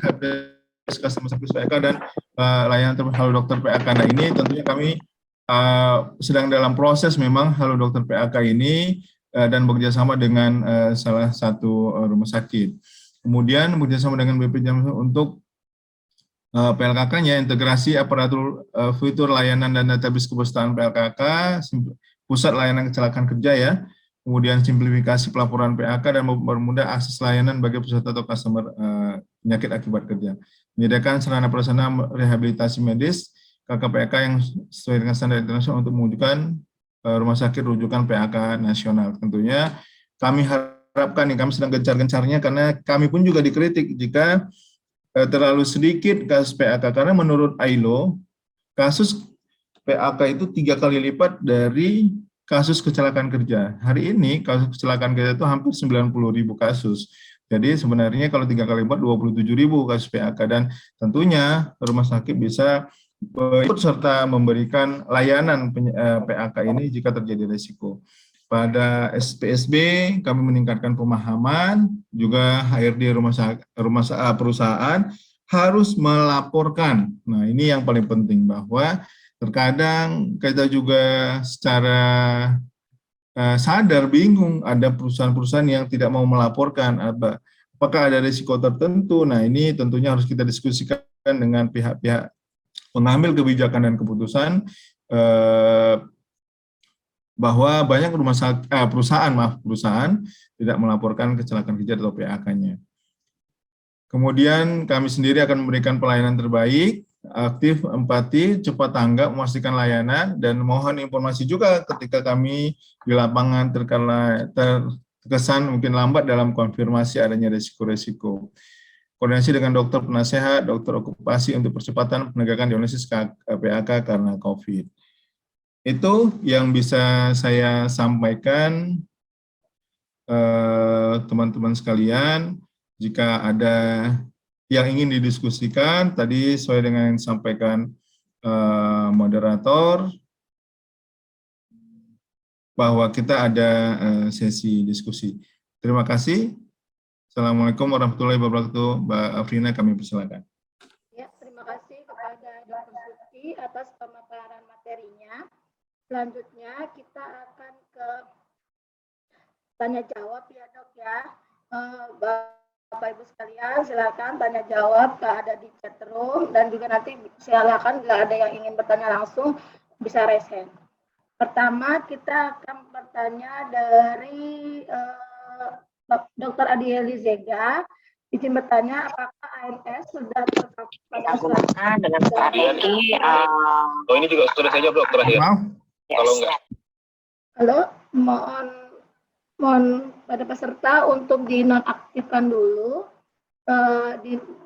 customer service PAK, dan layanan Halo Dokter PAK. Nah, ini tentunya kami sedang dalam proses memang Halo Dokter PAK ini dan bekerjasama dengan salah satu rumah sakit. Kemudian bekerjasama dengan BPJS untuk PLKK-nya, integrasi aparatur fitur layanan dan database kepesertaan PLKK, pusat layanan kecelakaan kerja ya, kemudian simplifikasi pelaporan PAK dan mempermudah akses layanan bagi peserta atau customer penyakit akibat kerja. Menyediakan sarana prasarana rehabilitasi medis KKPAK yang sesuai dengan standar internasional untuk mewujudkan rumah sakit rujukan PAK nasional. Tentunya kami harapkan, kami sedang gencar-gencarnya karena kami pun juga dikritik jika terlalu sedikit kasus PAK, karena menurut ILO, kasus PAK itu 3 kali lipat dari kasus kecelakaan kerja. Hari ini kasus kecelakaan kerja itu hampir 90.000 kasus. Jadi sebenarnya kalau 3 kali lipat 27.000 kasus PAK, dan tentunya rumah sakit bisa ikut serta memberikan layanan PAK ini jika terjadi risiko. Pada SPSB kami meningkatkan pemahaman, juga HRD perusahaan harus melaporkan. Nah, ini yang paling penting, bahwa terkadang kita juga secara sadar bingung, ada perusahaan-perusahaan yang tidak mau melaporkan apakah ada risiko tertentu. Nah, ini tentunya harus kita diskusikan dengan pihak-pihak pengambil kebijakan dan keputusan, bahwa banyak perusahaan tidak melaporkan kecelakaan kerja atau PAK-nya. Kemudian kami sendiri akan memberikan pelayanan terbaik, aktif, empati, cepat tanggap, memastikan layanan, dan mohon informasi juga ketika kami di lapangan terkesan mungkin lambat dalam konfirmasi adanya risiko-risiko. Koordinasi dengan dokter penasehat, dokter okupasi untuk percepatan penegakan diagnosis PAK karena COVID. Itu yang bisa saya sampaikan, teman-teman sekalian. Jika ada yang ingin didiskusikan, tadi sesuai dengan yang disampaikan moderator, bahwa kita ada sesi diskusi. Terima kasih. Assalamualaikum warahmatullahi wabarakatuh. Mbak Afrina, kami persilakan. Ya, terima kasih kepada Dr. Suti atas pemaparan materinya. Selanjutnya kita akan ke tanya jawab ya dok ya. Bapak Ibu sekalian silakan tanya jawab, ada di chat room, dan juga nanti silakan jika ada yang ingin bertanya langsung bisa raise hand. Pertama kita akan bertanya dari Dr. Adieli Zega. Izin bertanya, apakah ANS sudah tercover pada asuransi dengan strategi Oh, ini juga sudah saya jawab, Dok, terakhir. Maaf, Kalau enggak, Halo, mohon pada peserta untuk dinonaktifkan dulu,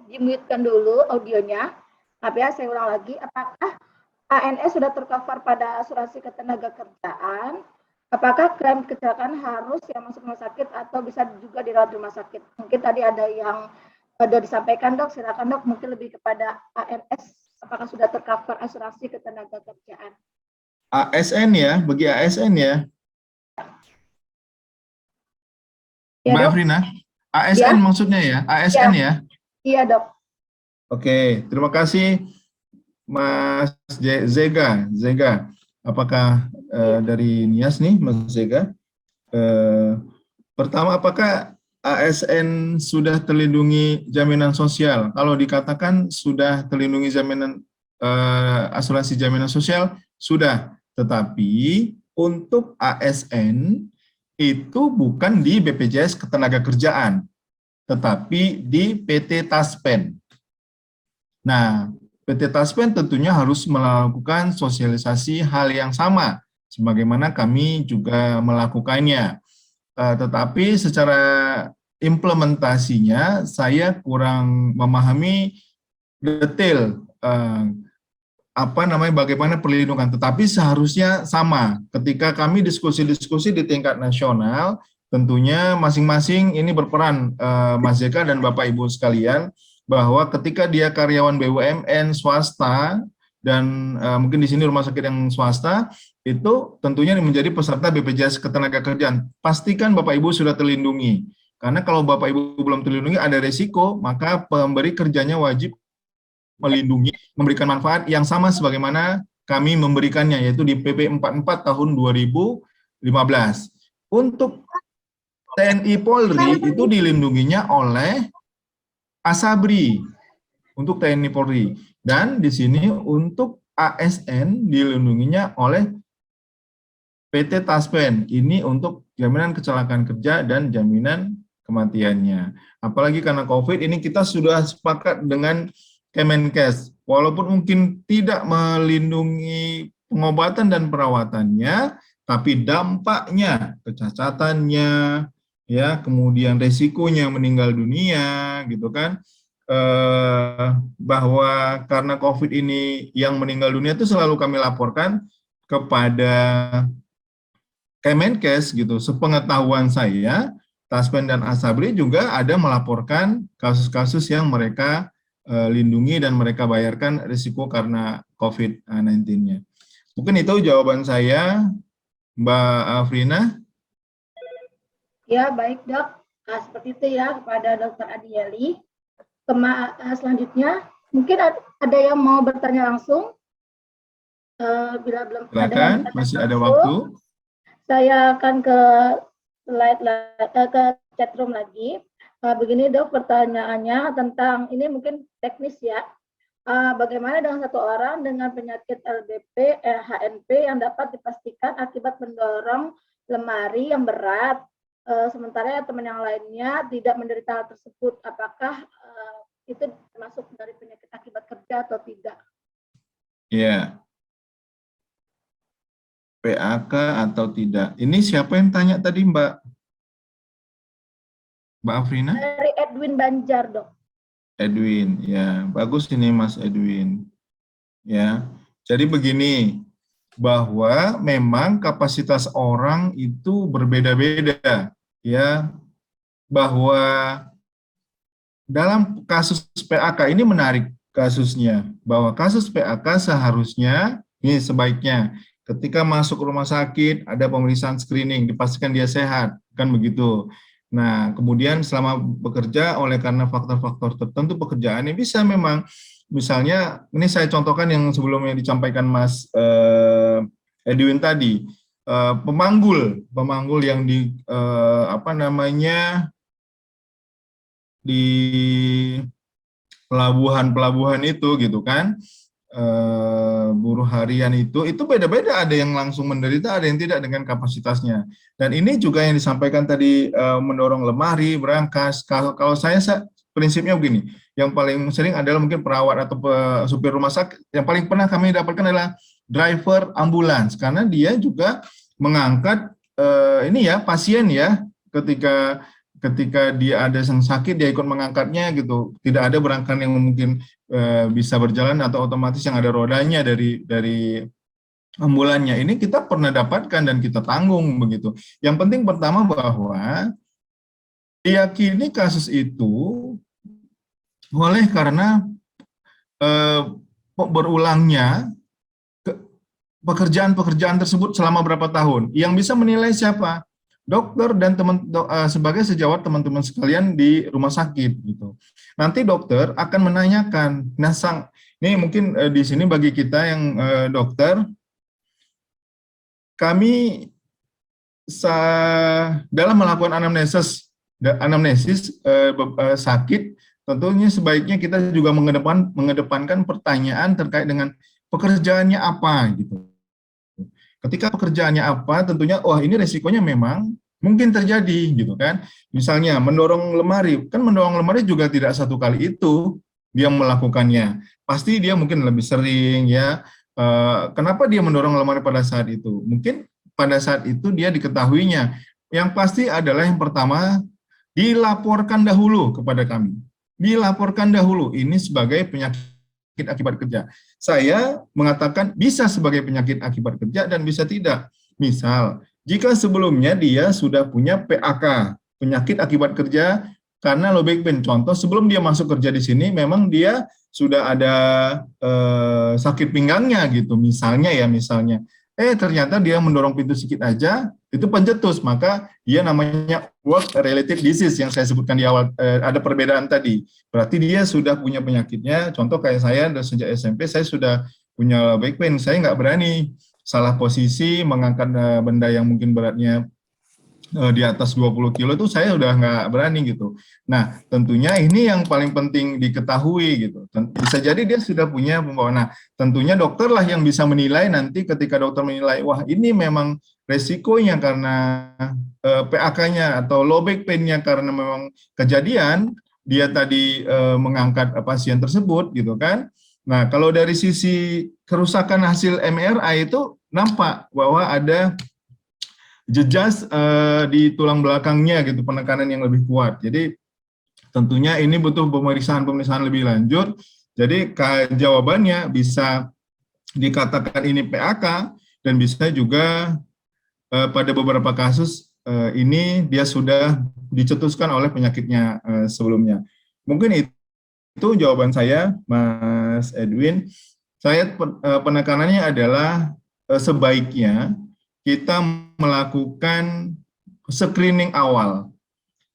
di-mute-kan dulu audionya. Tapi ya, saya ulang lagi, apakah ANS sudah tercover pada asuransi ketenagakerjaan? Apakah klaim kecelakaan harus yang masuk rumah sakit atau bisa juga dirawat di rumah sakit? Mungkin tadi ada yang sudah disampaikan dok, silakan dok, mungkin lebih kepada ANS, apakah sudah tercover asuransi ketenagakerjaan? ASN ya, bagi ASN ya, Ya, Mbak dok? Afrina. ASN Ya. maksudnya ya, ASN ya. Iya dok. Oke, terima kasih Mas Zega. Apakah dari NIAS nih, Mas Zega? Pertama, apakah ASN sudah terlindungi jaminan sosial? Kalau dikatakan sudah terlindungi jaminan asuransi jaminan sosial, sudah. Tetapi untuk ASN itu bukan di BPJS Ketenagakerjaan, tetapi di PT Taspen. Nah, PT Taspen tentunya harus melakukan sosialisasi hal yang sama, sebagaimana kami juga melakukannya. Tetapi secara implementasinya, saya kurang memahami detail bagaimana perlindungan. Tetapi seharusnya sama. Ketika kami diskusi-diskusi di tingkat nasional, tentunya masing-masing ini berperan, Mas Zeka dan Bapak Ibu sekalian, bahwa ketika dia karyawan BUMN swasta dan mungkin di sini rumah sakit yang swasta, itu tentunya menjadi peserta BPJS Ketenagakerjaan. Pastikan Bapak Ibu sudah terlindungi. Karena kalau Bapak Ibu belum terlindungi ada resiko, maka pemberi kerjanya wajib melindungi, memberikan manfaat yang sama sebagaimana kami memberikannya, yaitu di PP 44 tahun 2015. Untuk TNI Polri itu dilindunginya oleh Asabri untuk TNI Polri, dan di sini untuk ASN dilindunginya oleh PT Taspen. Ini untuk jaminan kecelakaan kerja dan jaminan kematiannya. Apalagi karena COVID ini kita sudah sepakat dengan Kemenkes, walaupun mungkin tidak melindungi pengobatan dan perawatannya, tapi dampaknya, kecacatannya, ya, kemudian resikonya meninggal dunia, gitu kan, bahwa karena COVID ini yang meninggal dunia itu selalu kami laporkan kepada Kemenkes, gitu. Sepengetahuan saya, Taspen dan Asabri juga ada melaporkan kasus-kasus yang mereka lindungi dan mereka bayarkan risiko karena COVID-19-nya. Mungkin itu jawaban saya, Mbak Afrina. Ya, baik dok. Seperti itu ya kepada Dr. Adieli. Selanjutnya, mungkin ada yang mau bertanya langsung? Bila belum Silakan, masih ada langsung, waktu. saya akan ke slide ke chatroom lagi. Begini dok, pertanyaannya tentang, ini mungkin teknis ya. Bagaimana dengan satu orang dengan penyakit LBP, HNP yang dapat dipastikan akibat mendorong lemari yang berat, sementara teman yang lainnya tidak menderita hal tersebut, apakah itu termasuk dari penyakit akibat kerja atau tidak? Ya. PAK atau tidak. Ini siapa yang tanya tadi, Mbak Afrina? Dari Edwin Banjar, dok. Edwin, ya. Bagus ini Mas Edwin. Ya. Jadi begini, bahwa memang kapasitas orang itu berbeda-beda, ya, bahwa dalam kasus PAK ini menarik kasusnya, bahwa kasus PAK seharusnya, ini sebaiknya, ketika masuk rumah sakit, ada pemeriksaan screening, dipastikan dia sehat, kan begitu. Nah, kemudian selama bekerja, oleh karena faktor-faktor tertentu pekerjaannya bisa memang, misalnya, ini saya contohkan yang sebelumnya disampaikan Mas Edwin tadi, pemanggul yang di, apa namanya, di pelabuhan itu gitu kan, buruh harian itu beda-beda, ada yang langsung menderita, ada yang tidak dengan kapasitasnya. Dan ini juga yang disampaikan tadi, mendorong lemari, berangkas. Kalau saya prinsipnya begini, yang paling sering adalah mungkin perawat atau supir rumah sakit. Yang paling pernah kami dapatkan adalah driver ambulans, karena dia juga mengangkat ini ya, pasien ya, ketika dia ada yang sakit, dia ikut mengangkatnya gitu. Tidak ada berangkat yang mungkin bisa berjalan atau otomatis yang ada rodanya dari ambulannya. Ini kita pernah dapatkan dan kita tanggung begitu. Yang penting pertama bahwa diyakini kasus itu oleh karena berulangnya pekerjaan-pekerjaan tersebut selama berapa tahun. Yang bisa menilai siapa? Dokter dan sebagai sejawat teman-teman sekalian di rumah sakit gitu. Nanti dokter akan menanyakan, ini mungkin di sini bagi kita yang dokter, kami dalam melakukan anamnesis sakit, tentunya sebaiknya kita juga mengedepankan pertanyaan terkait dengan pekerjaannya apa gitu. Ketika pekerjaannya apa, tentunya, wah ini resikonya memang mungkin terjadi, gitu kan. Misalnya, mendorong lemari, kan mendorong lemari juga tidak satu kali itu dia melakukannya. Pasti dia mungkin lebih sering, ya. Kenapa dia mendorong lemari pada saat itu? Mungkin pada saat itu dia diketahuinya. Yang pasti adalah yang pertama, dilaporkan dahulu kepada kami. Dilaporkan dahulu, ini sebagai penyakit akibat kerja. Saya mengatakan bisa sebagai penyakit akibat kerja dan bisa tidak. Misal, jika sebelumnya dia sudah punya PAK, penyakit akibat kerja karena low back pain. Contoh, sebelum dia masuk kerja di sini, memang dia sudah ada sakit pinggangnya gitu, misalnya. Ternyata dia mendorong pintu sedikit aja, itu pencetus, maka dia namanya work related disease yang saya sebutkan di awal, ada perbedaan tadi. Berarti dia sudah punya penyakitnya, contoh kayak saya, sejak SMP saya sudah punya back pain, saya nggak berani salah posisi, mengangkat benda yang mungkin beratnya di atas 20 kilo itu saya udah nggak berani gitu. Nah, tentunya ini yang paling penting diketahui gitu. Bisa jadi dia sudah punya pembawaan. Nah, tentunya dokter lah yang bisa menilai nanti ketika dokter menilai, wah ini memang resikonya karena PAK-nya atau low back pain-nya karena memang kejadian dia tadi mengangkat pasien tersebut gitu kan. Nah, kalau dari sisi kerusakan hasil MRI itu nampak bahwa ada jejas di tulang belakangnya gitu, penekanan yang lebih kuat. Jadi tentunya ini butuh pemeriksaan lebih lanjut. Jadi jawabannya bisa dikatakan ini PAK dan bisa juga pada beberapa kasus ini dia sudah dicetuskan oleh penyakitnya sebelumnya. Mungkin itu jawaban saya, Mas Edwin. Saya penekanannya adalah sebaiknya kita melakukan screening awal,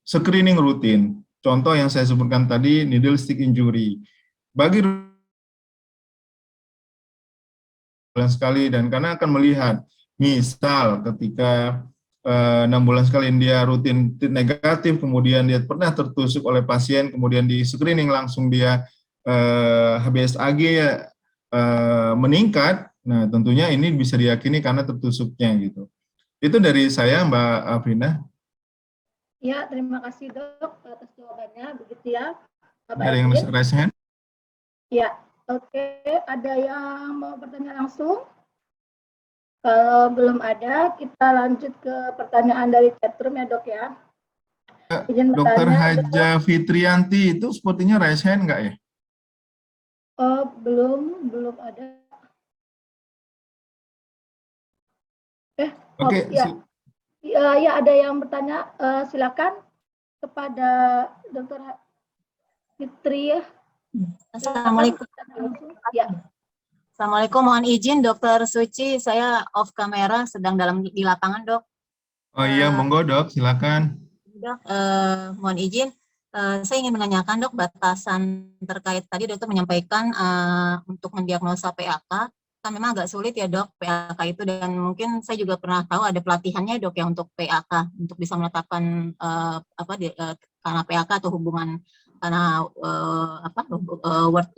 screening rutin. Contoh yang saya sebutkan tadi, needle stick injury. Bagi bulan sekali, dan karena akan melihat, misal ketika 6 bulan sekali dia rutin negatif, kemudian dia pernah tertusuk oleh pasien, kemudian di screening langsung dia HbSAg meningkat. Nah, tentunya ini bisa diyakini karena tertusuknya gitu. Itu dari saya, Mbak Afrina. Ya, terima kasih dok atas jawabannya. Begitu ya, Bapak Ada yang Edwin. raise hand? Ya, oke. Ada yang mau bertanya langsung? Kalau belum ada, kita lanjut ke pertanyaan dari chatroom ya dok ya. Dokter Haja Fitrianti itu sepertinya raise hand nggak ya? Oh, belum ada. Oke, ya, ya ada yang bertanya, silakan kepada Dr. Fitri ya. Assalamualaikum. Ya. Assalamualaikum, mohon izin Dokter Suci, saya off kamera sedang di lapangan, Dok. oh iya, monggo dok, silakan. Dok, mohon izin, saya ingin menanyakan Dok batasan terkait tadi Dokter menyampaikan untuk mendiagnosa PAK, kan memang agak sulit ya Dok PAK itu, dan mungkin saya juga pernah tahu ada pelatihannya Dok ya untuk PAK, untuk bisa menetapkan karena PAK atau hubungan karena work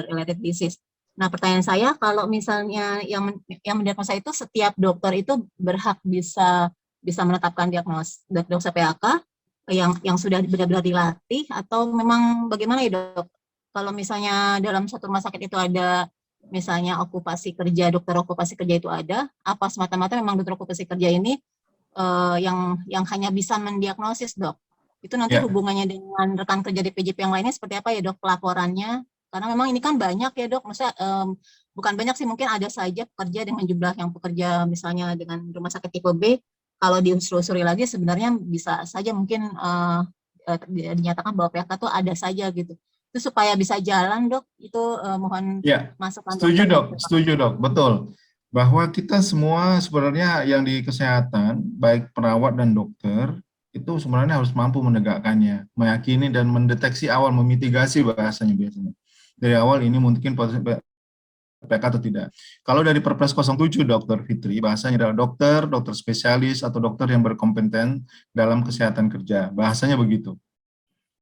related disease. Nah, pertanyaan saya, kalau misalnya yang mendiagnosa itu setiap dokter itu berhak bisa menetapkan diagnosa PAK yang sudah benar-benar dilatih, atau memang bagaimana ya Dok? Kalau misalnya dalam satu rumah sakit itu ada misalnya okupasi kerja, dokter okupasi kerja itu ada, apa semata-mata memang dokter okupasi kerja ini yang hanya bisa mendiagnosis Dok? Itu nanti hubungannya dengan rekan kerja DPJP yang lainnya seperti apa ya Dok pelaporannya? Karena memang ini kan banyak ya Dok, maksudnya bukan banyak sih, mungkin ada saja pekerja dengan jumlah yang pekerja misalnya dengan rumah sakit tipe B, kalau ditelusuri lagi sebenarnya bisa saja mungkin dinyatakan bahwa PHK itu ada saja gitu. Itu supaya bisa jalan Dok, itu mohon masukan. Setuju dok, betul. Bahwa kita semua sebenarnya yang di kesehatan, baik perawat dan dokter, itu sebenarnya harus mampu menegakkannya, meyakini dan mendeteksi awal, memitigasi bahasanya biasanya. Dari awal ini mungkin potensi PK atau tidak. Kalau dari Perpres 07 Dr. Fitri, bahasanya adalah dokter spesialis atau dokter yang berkompeten dalam kesehatan kerja. Bahasanya begitu.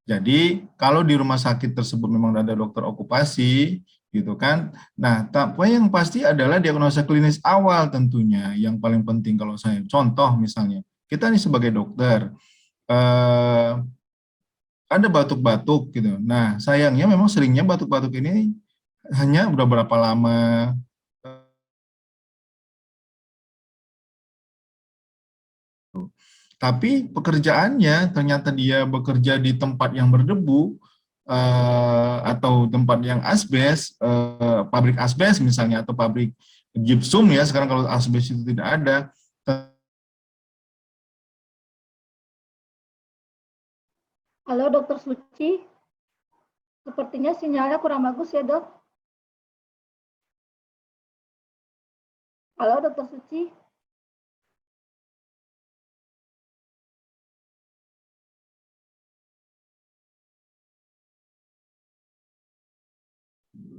Jadi kalau di rumah sakit tersebut memang ada dokter okupasi, gitu kan. Nah, tapi yang pasti adalah diagnosa klinis awal tentunya yang paling penting kalau saya. Contoh misalnya, kita nih sebagai dokter, ada batuk-batuk gitu. Nah, sayangnya memang seringnya batuk-batuk ini hanya udah berapa lama, tapi pekerjaannya ternyata dia bekerja di tempat yang berdebu atau tempat yang asbes, pabrik asbes misalnya, atau pabrik gypsum ya, sekarang kalau asbes itu tidak ada. Halo Dokter Suci, sepertinya sinyalnya kurang bagus ya Dok. Halo Dokter Suci.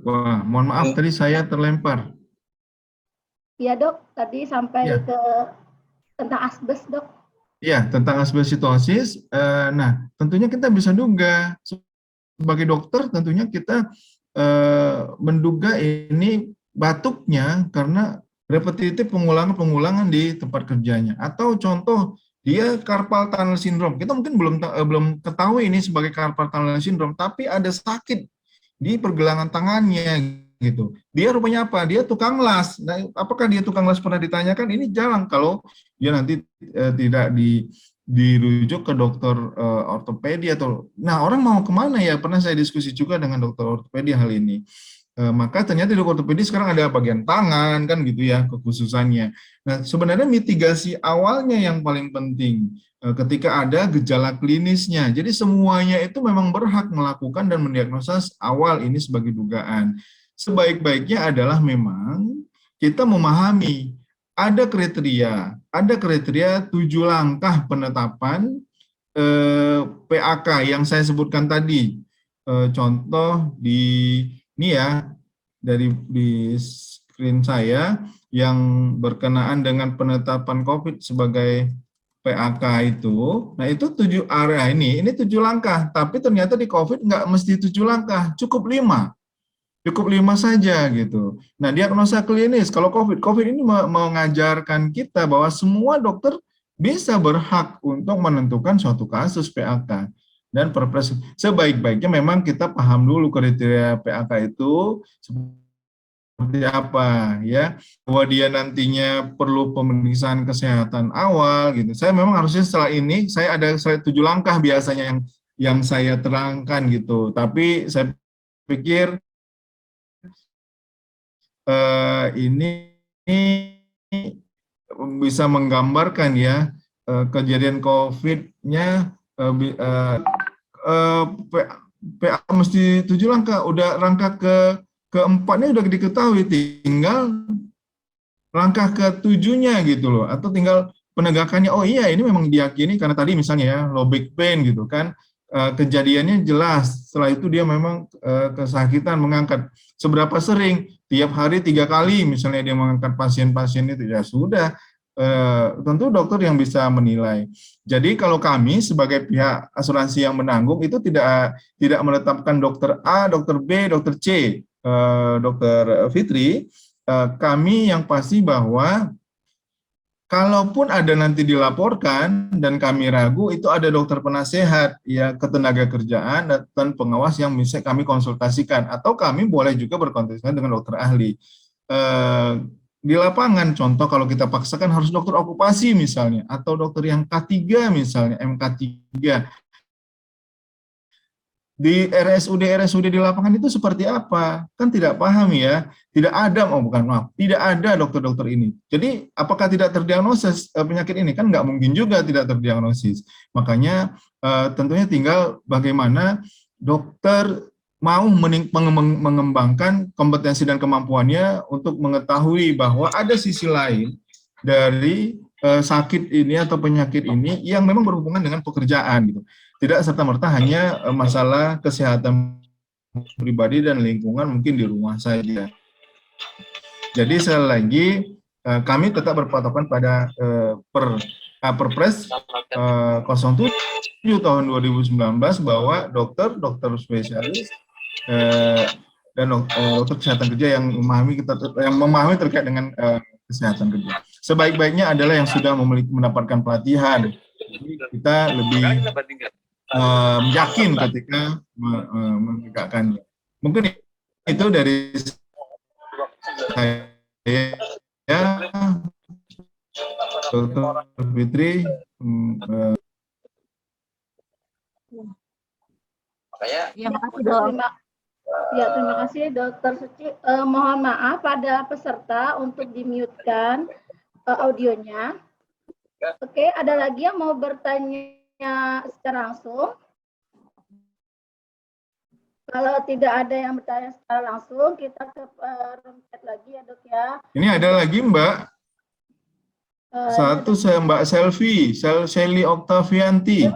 Wah, mohon maaf tadi saya terlempar. Iya Dok, tadi sampai ke tentang asbes Dok. Ya, tentang asbesitosis. Nah, tentunya kita bisa duga sebagai dokter, tentunya kita menduga ini batuknya karena repetitif pengulangan di tempat kerjanya. Atau contoh dia carpal tunnel syndrome. Kita mungkin belum ketahui ini sebagai carpal tunnel syndrome, tapi ada sakit di pergelangan tangannya gitu. Dia rupanya apa? Dia tukang las. Nah, apakah dia tukang las pernah ditanyakan? Ini jarang kalau dia nanti tidak dirujuk ke dokter ortopedi atau. Nah, orang mau kemana ya? Pernah saya diskusi juga dengan dokter ortopedi hal ini. Maka ternyata di ortopedi sekarang ada bagian tangan kan gitu ya kekhususannya. Nah, sebenarnya mitigasi awalnya yang paling penting ketika ada gejala klinisnya. Jadi semuanya itu memang berhak melakukan dan mendiagnosa awal ini sebagai dugaan. Sebaik-baiknya adalah memang kita memahami ada kriteria 7 langkah penetapan PAK yang saya sebutkan tadi. Contoh ini ya, di screen saya yang berkenaan dengan penetapan COVID sebagai PAK itu. Nah, itu 7 area ini 7 langkah, tapi ternyata di COVID nggak mesti 7 langkah, cukup 5 saja gitu. Nah, diagnosa klinis kalau COVID ini mengajarkan kita bahwa semua dokter bisa berhak untuk menentukan suatu kasus PAK. Dan Perpres sebaik-baiknya memang kita paham dulu kriteria PAK itu seperti apa ya, bahwa dia nantinya perlu pemeriksaan kesehatan awal gitu. Saya memang harusnya setelah ini saya ada 7 langkah biasanya yang saya terangkan gitu. Tapi saya pikir ini bisa menggambarkan ya kejadian COVID-nya PA mesti 7 langkah, udah langkah keempatnya udah diketahui, tinggal langkah ke-7-nya gitu loh, atau tinggal penegakannya. Oh iya, ini memang diyakini karena tadi misalnya ya low back pain gitu kan, kejadiannya jelas. Setelah itu dia memang kesakitan mengangkat. Seberapa sering? Tiap hari 3 kali misalnya dia mengangkat pasien-pasien itu, ya sudah. Tentu dokter yang bisa menilai. Jadi kalau kami sebagai pihak asuransi yang menanggung itu tidak menetapkan dokter A, dokter B, dokter C, dokter Fitri. Kami yang pasti bahwa kalaupun ada nanti dilaporkan dan kami ragu, itu ada dokter penasehat ya ketenaga kerjaan dan pengawas yang bisa kami konsultasikan, atau kami boleh juga berkonsultasi dengan dokter ahli. Di lapangan, contoh kalau kita paksakan harus dokter okupasi misalnya, atau dokter yang K3 misalnya, MK3. Di RSUD di lapangan itu seperti apa? Kan tidak paham ya. Tidak ada, tidak ada dokter-dokter ini. Jadi apakah tidak terdiagnosis penyakit ini? Kan nggak mungkin juga tidak terdiagnosis. Makanya tentunya tinggal bagaimana dokter mau mengembangkan kompetensi dan kemampuannya untuk mengetahui bahwa ada sisi lain dari sakit ini atau penyakit ini yang memang berhubungan dengan pekerjaan gitu. Tidak serta-merta hanya masalah kesehatan pribadi dan lingkungan mungkin di rumah saja. Jadi sekali lagi kami tetap berpatokan pada Perpres 07 tahun 2019 bahwa dokter spesialis dan dokter kesehatan kerja yang memahami terkait dengan kesehatan kerja. Sebaik-baiknya adalah yang sudah mendapatkan pelatihan. Jadi kita lebih yakin ketika menegakkannya. Mungkin itu dari saya, Dr. Fitri. Ya, makasih dok. Terima kasih Dokter Suci. Mohon maaf pada peserta untuk di-mute-kan audionya. Oke, ada lagi yang mau bertanya secara langsung? Kalau tidak ada yang bertanya secara langsung, kita ke room chat lagi ya dok ya. Ini ada lagi Mbak. Satu saya Mbak Shelly Oktavianti.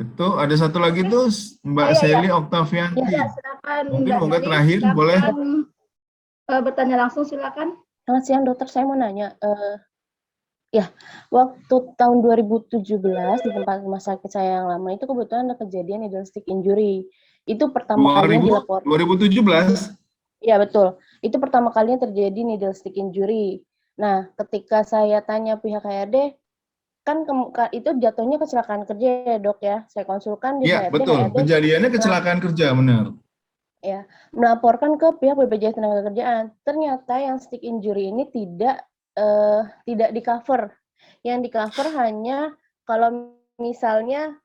Itu ada satu lagi tuh Mbak Shelly Oktavianti. Ya, silakan. Mungkin Mbak moga Shelly, terakhir silakan, boleh. Bertanya langsung silakan. Selamat siang dokter, saya mau nanya. Ya, waktu tahun 2017 di tempat rumah sakit saya yang lama itu kebetulan ada kejadian needle stick injury. Itu pertama kalinya dilaporkan. 2017? Ya betul. Itu pertama kalinya terjadi needle stick injury. Nah, ketika saya tanya pihak HRD, kan itu jatuhnya kecelakaan kerja ya dok ya. Saya konsulkan di HRD. Iya betul. HRD, kejadiannya kecelakaan kerja benar. Ya, melaporkan ke pihak BPJS Tenagakerjaan. Ternyata yang stick injury ini tidak di cover. Yang di cover hanya kalau misalnya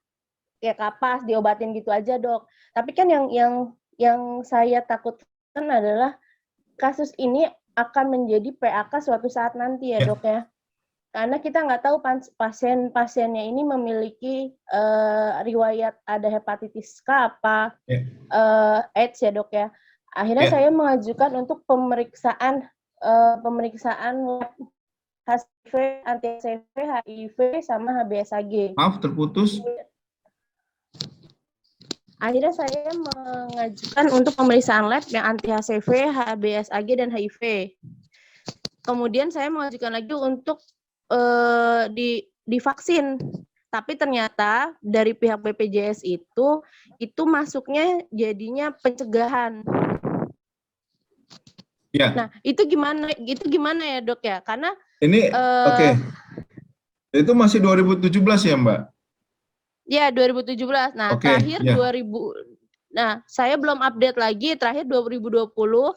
kayak kapas diobatin gitu aja dok. Tapi kan yang saya takutkan adalah kasus ini akan menjadi PAK suatu saat nanti ya dok ya. Karena kita nggak tahu pasien-pasiennya ini memiliki riwayat ada hepatitis K apa AIDS ya dok ya. Akhirnya saya mengajukan untuk pemeriksaan lab HIV, anti-HIV, HIV, sama HBsAg. Maaf, terputus. Akhirnya saya mengajukan untuk pemeriksaan lab yang anti-HIV, HBsAg, dan HIV. Kemudian saya mengajukan lagi untuk divaksin. Tapi ternyata dari pihak BPJS itu masuknya jadinya pencegahan. Ya. Nah, itu gimana ya, Dok ya? Karena ini oke. Itu masih 2017 ya, Mbak? Ya, 2017. Nah, terakhir 2000. Nah, saya belum update lagi, terakhir 2020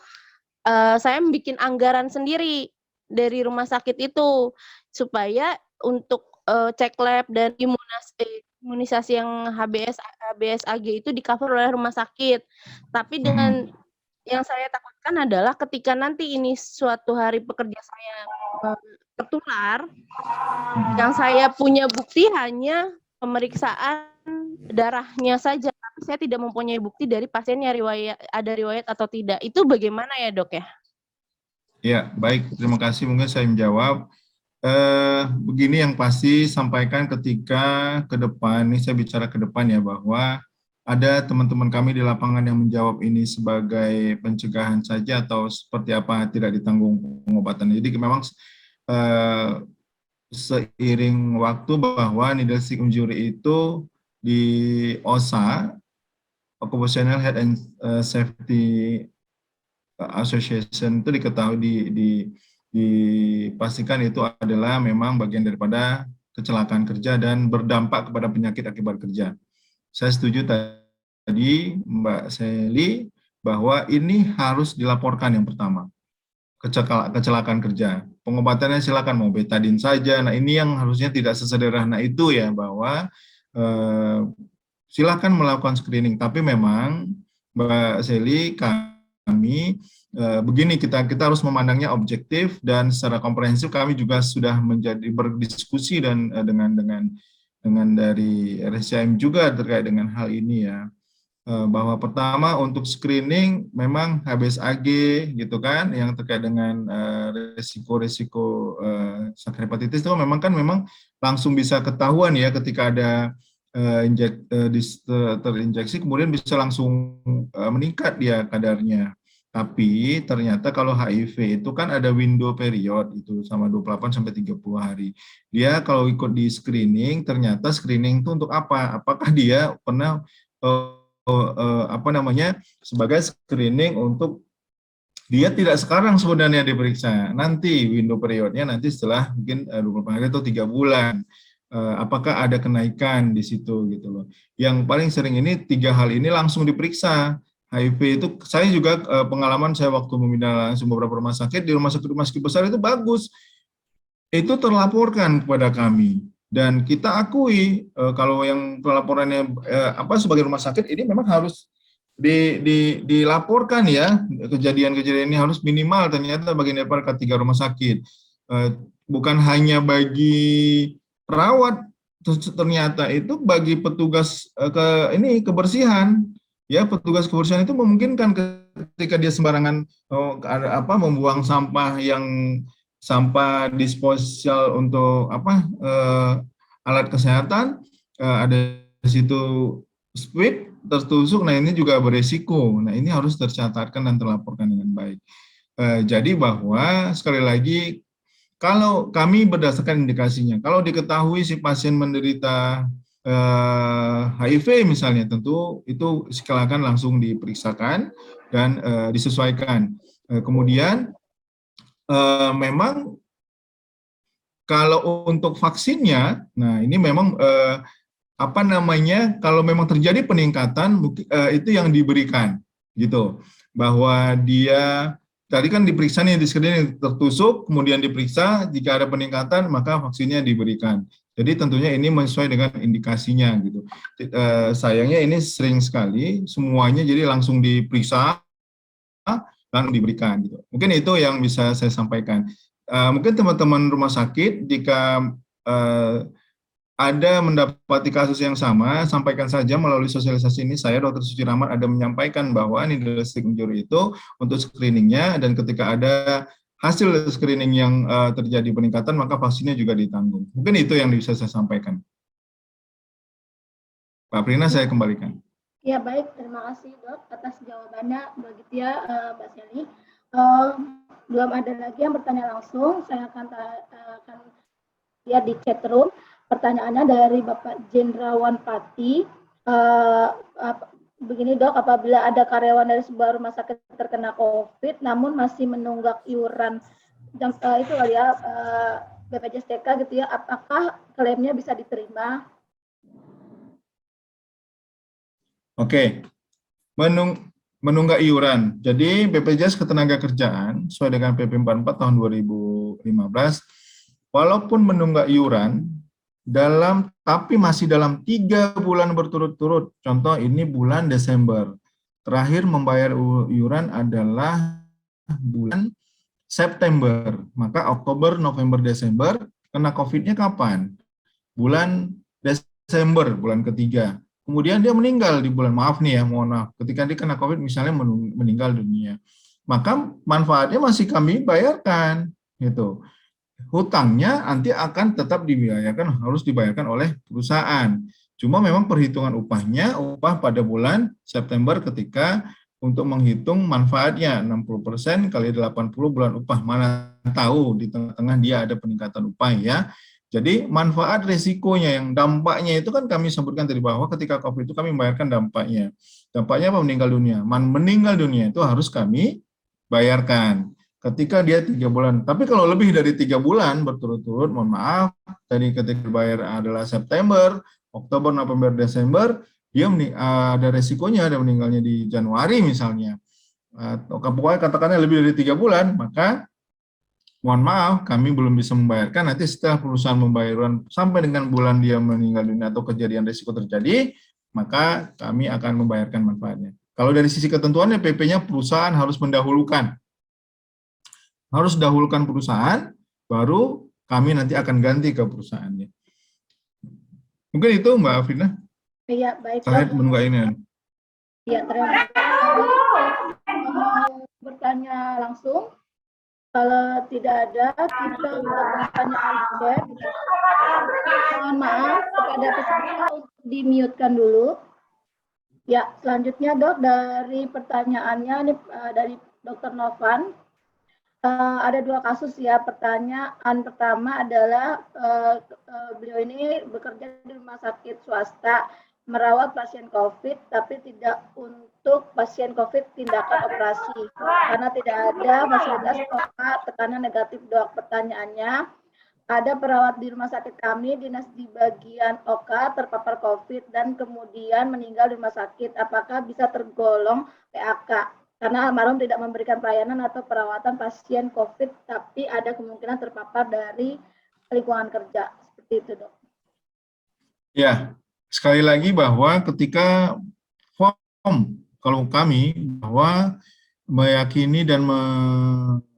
saya bikin anggaran sendiri dari rumah sakit itu supaya untuk cek lab dan imunisasi yang HBsAg itu di cover oleh rumah sakit. Tapi dengan yang saya takutkan adalah ketika nanti ini suatu hari pekerja saya tertular, yang saya punya bukti hanya pemeriksaan darahnya saja, tapi saya tidak mempunyai bukti dari pasiennya ada riwayat atau tidak. Itu bagaimana ya, Dok ya? Ya, baik. Terima kasih. Mungkin saya menjawab. Begini yang pasti sampaikan ketika ke depan, ini saya bicara ke depan ya, bahwa ada teman-teman kami di lapangan yang menjawab ini sebagai pencegahan saja atau seperti apa tidak ditanggung pengobatan. Jadi memang seiring waktu bahwa needle stick injury itu di OSA, Occupational Health and Safety Association, itu diketahui dipastikan itu adalah memang bagian daripada kecelakaan kerja dan berdampak kepada penyakit akibat kerja. Saya setuju tadi Mbak Seli bahwa ini harus dilaporkan yang pertama, kecelakaan kerja. Pengobatannya silakan mau betadin saja. Nah ini yang harusnya tidak sesederhana itu ya, bahwa silakan melakukan screening. Tapi memang Mbak Seli, kami begini, kita harus memandangnya objektif dan secara komprehensif. Kami juga sudah berdiskusi dan dengan dari RSCM juga terkait dengan hal ini ya, bahwa pertama untuk screening memang HBsAg gitu kan, yang terkait dengan resiko-resiko sakit hepatitis itu memang langsung bisa ketahuan ya ketika ada terinjeksi, kemudian bisa langsung meningkat dia kadarnya. Tapi ternyata kalau HIV itu kan ada window period itu sama 28 sampai 30 hari. Dia kalau ikut di screening, ternyata screening itu untuk apa? Apakah dia pernah sebagai screening untuk dia tidak sekarang sebenarnya diperiksa. Nanti window periodnya nanti setelah mungkin 24 hari atau 3 bulan. Apakah ada kenaikan di situ gitu loh. Yang paling sering ini 3 hal ini langsung diperiksa. HIV itu saya juga pengalaman saya waktu memindah langsung beberapa rumah sakit, di rumah sakit besar itu bagus. Itu terlaporkan kepada kami dan kita akui kalau yang pelaporannya sebagai rumah sakit ini memang harus dilaporkan ya, kejadian-kejadian ini harus minimal ternyata bagian daripada K3 rumah sakit. Bukan hanya bagi perawat, ternyata itu bagi petugas kebersihan. Ya, petugas kebersihan itu memungkinkan ketika dia sembarangan membuang sampah sampah disposal untuk alat kesehatan, ada di situ sprit tertusuk. Nah ini juga beresiko. Nah ini harus tercatatkan dan terlaporkan dengan baik. Jadi bahwa sekali lagi kalau kami berdasarkan indikasinya, kalau diketahui si pasien menderita HIV misalnya, tentu itu silakan langsung diperiksakan dan disesuaikan. Kemudian memang kalau untuk vaksinnya, nah ini memang kalau memang terjadi peningkatan itu yang diberikan gitu, bahwa dia tadi kan diperiksa nih di screening tertusuk, kemudian diperiksa, jika ada peningkatan maka vaksinnya diberikan. Jadi tentunya ini sesuai dengan indikasinya gitu. Sayangnya ini sering sekali semuanya jadi langsung diperiksa dan diberikan gitu. Mungkin itu yang bisa saya sampaikan. Mungkin teman-teman rumah sakit jika ada mendapati kasus yang sama, sampaikan saja melalui sosialisasi ini. Saya Dr. Suci Rahmat ada menyampaikan bahwa needle stick injury itu untuk screeningnya, dan ketika ada hasil screening yang terjadi peningkatan, maka vaksinnya juga ditanggung. Mungkin itu yang bisa saya sampaikan. Pak Prina, saya kembalikan. Ya baik, terima kasih Dok atas jawabannya. Begitu ya Mbak Seli. Belum ada lagi yang bertanya langsung, saya akan lihat di chat room. Pertanyaannya dari Bapak Jendrawan Pati. Begini Dok, apabila ada karyawan dari sebuah rumah sakit terkena COVID namun masih menunggak iuran itu ya BPJS TK gitu ya, apakah klaimnya bisa diterima? Oke, menunggak iuran. Jadi BPJS Ketenagakerjaan sesuai dengan PP 44 tahun 2015, walaupun menunggak iuran tapi masih dalam 3 bulan berturut-turut. Contoh ini bulan Desember. terakhir membayar iuran adalah bulan September. Maka Oktober, November, Desember kena COVID-nya kapan? Bulan Desember, bulan ketiga. Kemudian dia meninggal di bulan, maaf nih ya, mohon maaf, ketika dia kena COVID misalnya meninggal dunia. Maka manfaatnya masih kami bayarkan, gitu. Hutangnya nanti akan tetap dibayarkan, harus dibayarkan oleh perusahaan. Cuma memang perhitungan upahnya, upah pada bulan September ketika untuk menghitung manfaatnya 60% kali 80 bulan upah, mana tahu di tengah-tengah dia ada peningkatan upah ya. Jadi manfaat resikonya yang dampaknya itu kan kami sebutkan tadi bahwa ketika COVID itu kami membayarkan dampaknya. Dampaknya apa? Meninggal dunia. Meninggal dunia itu harus kami bayarkan ketika dia 3 bulan. Tapi kalau lebih dari 3 bulan berturut-turut, mohon maaf, tadi ketika bayar adalah September, Oktober, November, Desember, dia ada resikonya, ada meninggalnya di Januari misalnya. Pokoknya katakannya lebih dari 3 bulan, maka mohon maaf, kami belum bisa membayarkan. Nanti setelah perusahaan membayarkan sampai dengan bulan dia meninggal dunia atau kejadian risiko terjadi, maka kami akan membayarkan manfaatnya. Kalau dari sisi ketentuannya, PP-nya perusahaan harus mendahulukan. Harus dahulukan perusahaan, baru kami nanti akan ganti ke perusahaannya. Mungkin itu Mbak Afrina. Iya, baik. Saya menunggu ini. Iya, terima kasih. Mau bertanya langsung? Kalau tidak ada, kita buat pertanyaan chat. Mohon maaf kepada peserta untuk di-mute-kan dulu. Ya, selanjutnya Dok, dari pertanyaannya ini dari Dr. Novan. Ada 2 kasus ya. Pertanyaan pertama adalah beliau ini bekerja di rumah sakit swasta, merawat pasien COVID, tapi tidak untuk pasien COVID tindakan operasi, karena tidak ada fasilitas OKA, tekanan negatif Dok. Pertanyaannya, ada perawat di rumah sakit kami, dinas di bagian OKA, terpapar COVID, dan kemudian meninggal di rumah sakit. Apakah bisa tergolong PAK? Karena almarhum tidak memberikan pelayanan atau perawatan pasien COVID, tapi ada kemungkinan terpapar dari lingkungan kerja. Seperti itu, Dok. Ya, sekali lagi bahwa ketika form, kalau kami, bahwa meyakini dan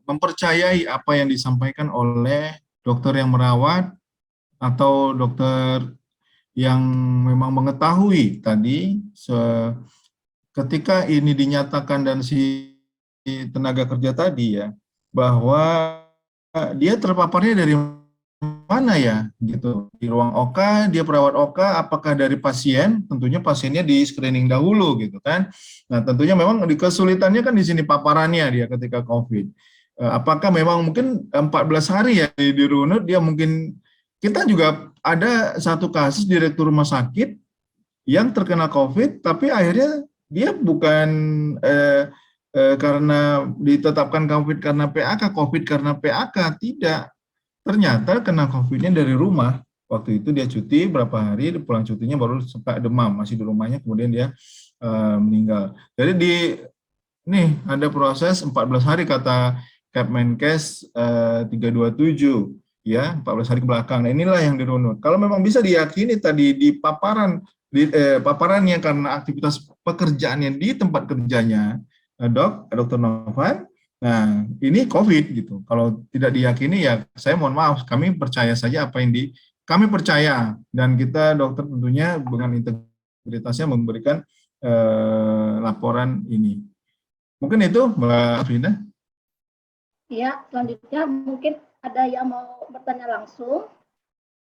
mempercayai apa yang disampaikan oleh dokter yang merawat atau dokter yang memang mengetahui tadi, ketika ini dinyatakan dan si tenaga kerja tadi ya, bahwa dia terpaparnya dari mana ya gitu, di ruang OKA, dia perawat OKA, apakah dari pasien? Tentunya pasiennya di screening dahulu gitu kan. Nah tentunya memang kesulitannya kan di sini paparannya dia ketika COVID. Apakah memang mungkin 14 hari ya di runut, dia mungkin, kita juga ada satu kasus direktur rumah sakit yang terkena COVID, tapi akhirnya dia bukan karena ditetapkan COVID karena PAK, COVID karena PAK, tidak. Ternyata kena COVID-nya dari rumah. Waktu itu dia cuti berapa hari, pulang cutinya baru sempat demam, masih di rumahnya, kemudian dia meninggal. Jadi nih ada proses 14 hari kata Kemenkes 327, ya 14 hari ke belakang. Nah, inilah yang dirunut. Kalau memang bisa diyakini tadi di paparannya karena aktivitas pekerjaannya di tempat kerjanya, Dr. Novan, nah, ini COVID gitu. Kalau tidak diyakini ya saya mohon maaf, kami percaya saja apa yang kami percaya, dan kita dokter tentunya dengan integritasnya memberikan laporan ini. Mungkin itu Mbak Afrina. Ya, selanjutnya mungkin ada yang mau bertanya langsung.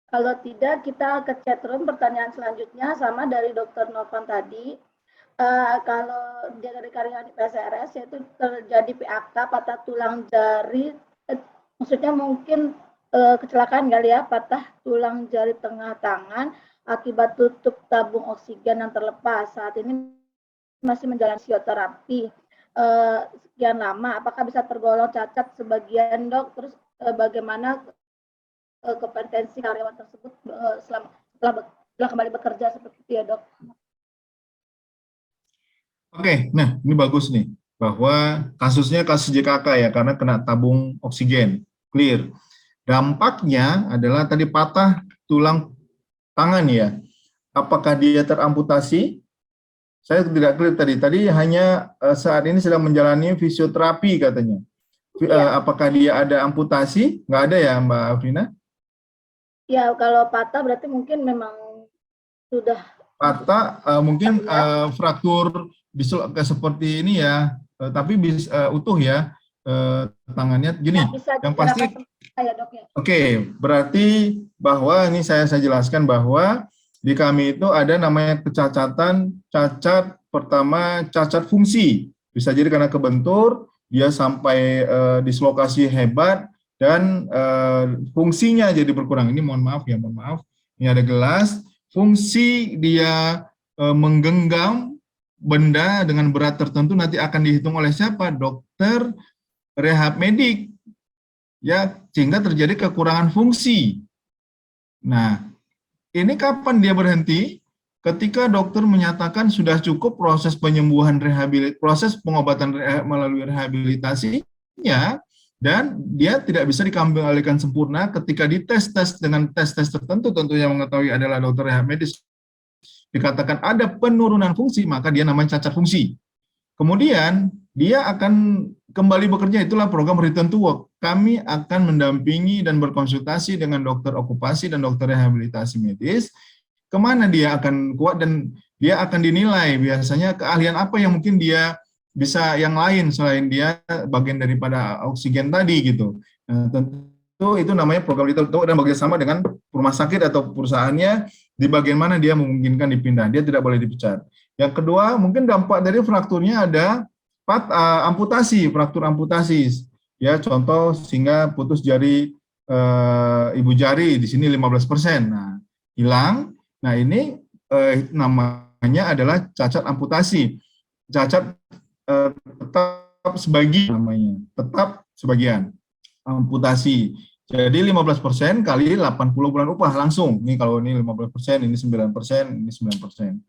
Kalau tidak, kita ke chat room. Pertanyaan selanjutnya sama dari Dr. Novan tadi. Kalau dari karyawan PSRS yaitu terjadi PAK, patah tulang jari, maksudnya mungkin kecelakaan kali ya, patah tulang jari tengah tangan akibat tutup tabung oksigen yang terlepas. Saat ini masih menjalani fisioterapi. Sekian lama, apakah bisa tergolong cacat sebagian Dok? Terus bagaimana kompetensi karyawan tersebut setelah kembali bekerja seperti itu ya Dok? Oke, nah ini bagus nih, bahwa kasusnya kasus JKK ya, karena kena tabung oksigen, clear. Dampaknya adalah tadi patah tulang tangan ya, apakah dia teramputasi? Saya tidak clear tadi. Tadi hanya saat ini sedang menjalani fisioterapi katanya. Apakah dia ada amputasi? Nggak ada ya, Mbak Afrina? Ya, kalau patah berarti mungkin memang sudah Patah, mungkin fraktur seperti ini ya, tapi utuh ya tangannya. Gini, bisa yang pasti. ya, Dok, ya. Oke, berarti bahwa ini saya jelaskan bahwa di kami itu ada namanya kecacatan. Cacat pertama, cacat fungsi. Bisa jadi karena kebentur, dia sampai dislokasi hebat, dan fungsinya jadi berkurang. Ini mohon maaf ya, mohon maaf. Ini ada gelas. Fungsi dia menggenggam benda dengan berat tertentu nanti akan dihitung oleh siapa? Dokter rehab medik. Ya, sehingga terjadi kekurangan fungsi. Nah, ini kapan dia berhenti? Ketika dokter menyatakan sudah cukup proses penyembuhan proses pengobatan melalui rehabilitasinya, dan dia tidak bisa dikembalikan sempurna ketika dites dengan tes tertentu, tentunya mengetahui adalah dokter rehab medis, dikatakan ada penurunan fungsi, maka dia namanya cacat fungsi. Kemudian dia akan kembali bekerja, itulah program Return to Work. Kami akan mendampingi dan berkonsultasi dengan dokter okupasi dan dokter rehabilitasi medis, kemana dia akan kuat dan dia akan dinilai biasanya keahlian apa yang mungkin dia bisa yang lain selain dia bagian daripada oksigen tadi gitu. Nah, tentu itu namanya program Return to Work dan bekerjasama dengan rumah sakit atau perusahaannya di bagian mana dia memungkinkan dipindah, dia tidak boleh dipecat. Yang kedua, mungkin dampak dari frakturnya ada fraktur amputasi. Ya, contoh sehingga putus jari ibu jari, di sini 15%. Nah, hilang. Nah, ini namanya adalah cacat amputasi. Cacat tetap sebagian namanya, tetap sebagian amputasi. Jadi 15% kali 80 bulan upah langsung. Ini kalau ini 15%, ini 9%, ini 9%.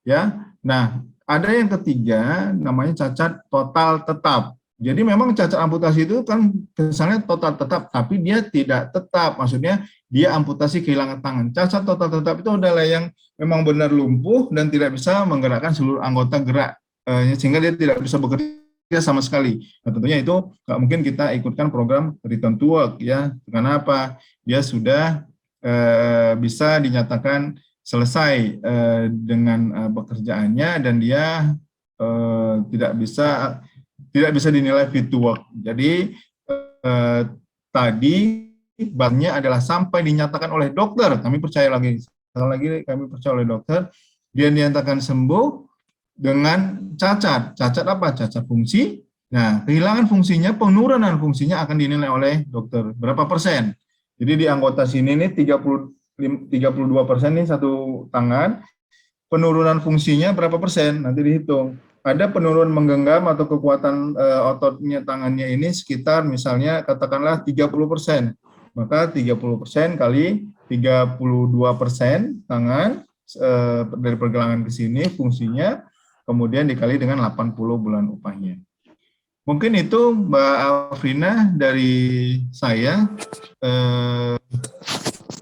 Ya. Nah, ada yang ketiga namanya cacat total tetap. Jadi memang cacat amputasi itu kan kesannya total tetap, tapi dia tidak tetap. Maksudnya dia amputasi kehilangan tangan. Cacat total tetap itu adalah yang memang benar lumpuh dan tidak bisa menggerakkan seluruh anggota gerak, sehingga dia tidak bisa bekerja sama sekali. Nah, tentunya itu nggak mungkin kita ikutkan program Return to Work ya. Karena apa? Dia sudah bisa dinyatakan selesai dengan pekerjaannya dan dia tidak bisa dinilai fit to work. Jadi tadi bannya adalah sampai dinyatakan oleh dokter, kami percaya lagi kami percaya oleh dokter, dia dinyatakan sembuh dengan cacat. Cacat apa? Cacat fungsi. Nah, kehilangan fungsinya, penurunan fungsinya akan dinilai oleh dokter. Berapa persen? Jadi di anggota sini ini 32% nih satu tangan, penurunan fungsinya berapa persen? Nanti dihitung. Ada penurunan menggenggam atau kekuatan ototnya tangannya ini sekitar misalnya katakanlah 30%. Maka 30% kali 32% tangan dari pergelangan ke sini fungsinya, kemudian dikali dengan 80 bulan upahnya. Mungkin itu Mbak Afrina dari saya.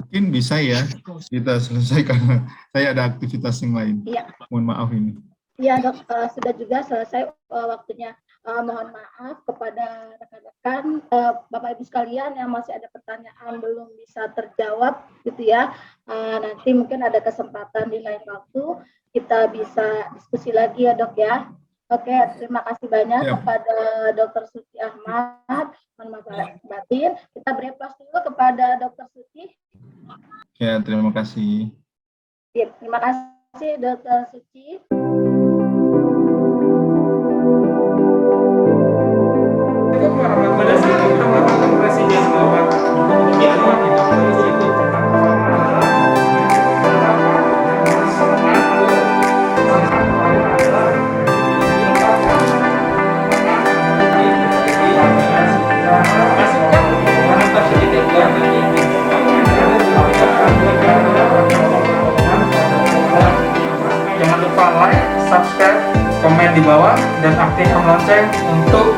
Mungkin bisa ya kita selesaikan. Saya ada aktivitas yang lain. Iya. Mohon maaf ini. Iya, Dok, sudah juga selesai waktunya. Mohon maaf kepada rekan-rekan, Bapak Ibu sekalian yang masih ada pertanyaan belum bisa terjawab gitu ya. Nanti mungkin ada kesempatan di lain waktu kita bisa diskusi lagi ya, Dok ya. Oke, terima kasih banyak kepada Dr. Suci Ahmad. Mohon maaf batin. Kita beri aplaus dulu kepada Dr. Suci. Ya, terima kasih. Ya, terima kasih Dr. Suci. Pada saat kita melakukan presiden bahwa dialog itu itu tentang jangan lupa like, subscribe, komen di bawah, dan aktifkan lonceng untuk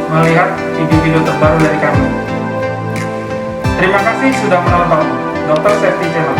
melihat video-video terbaru dari kami. Terima kasih sudah menonton Dr. Safety Channel.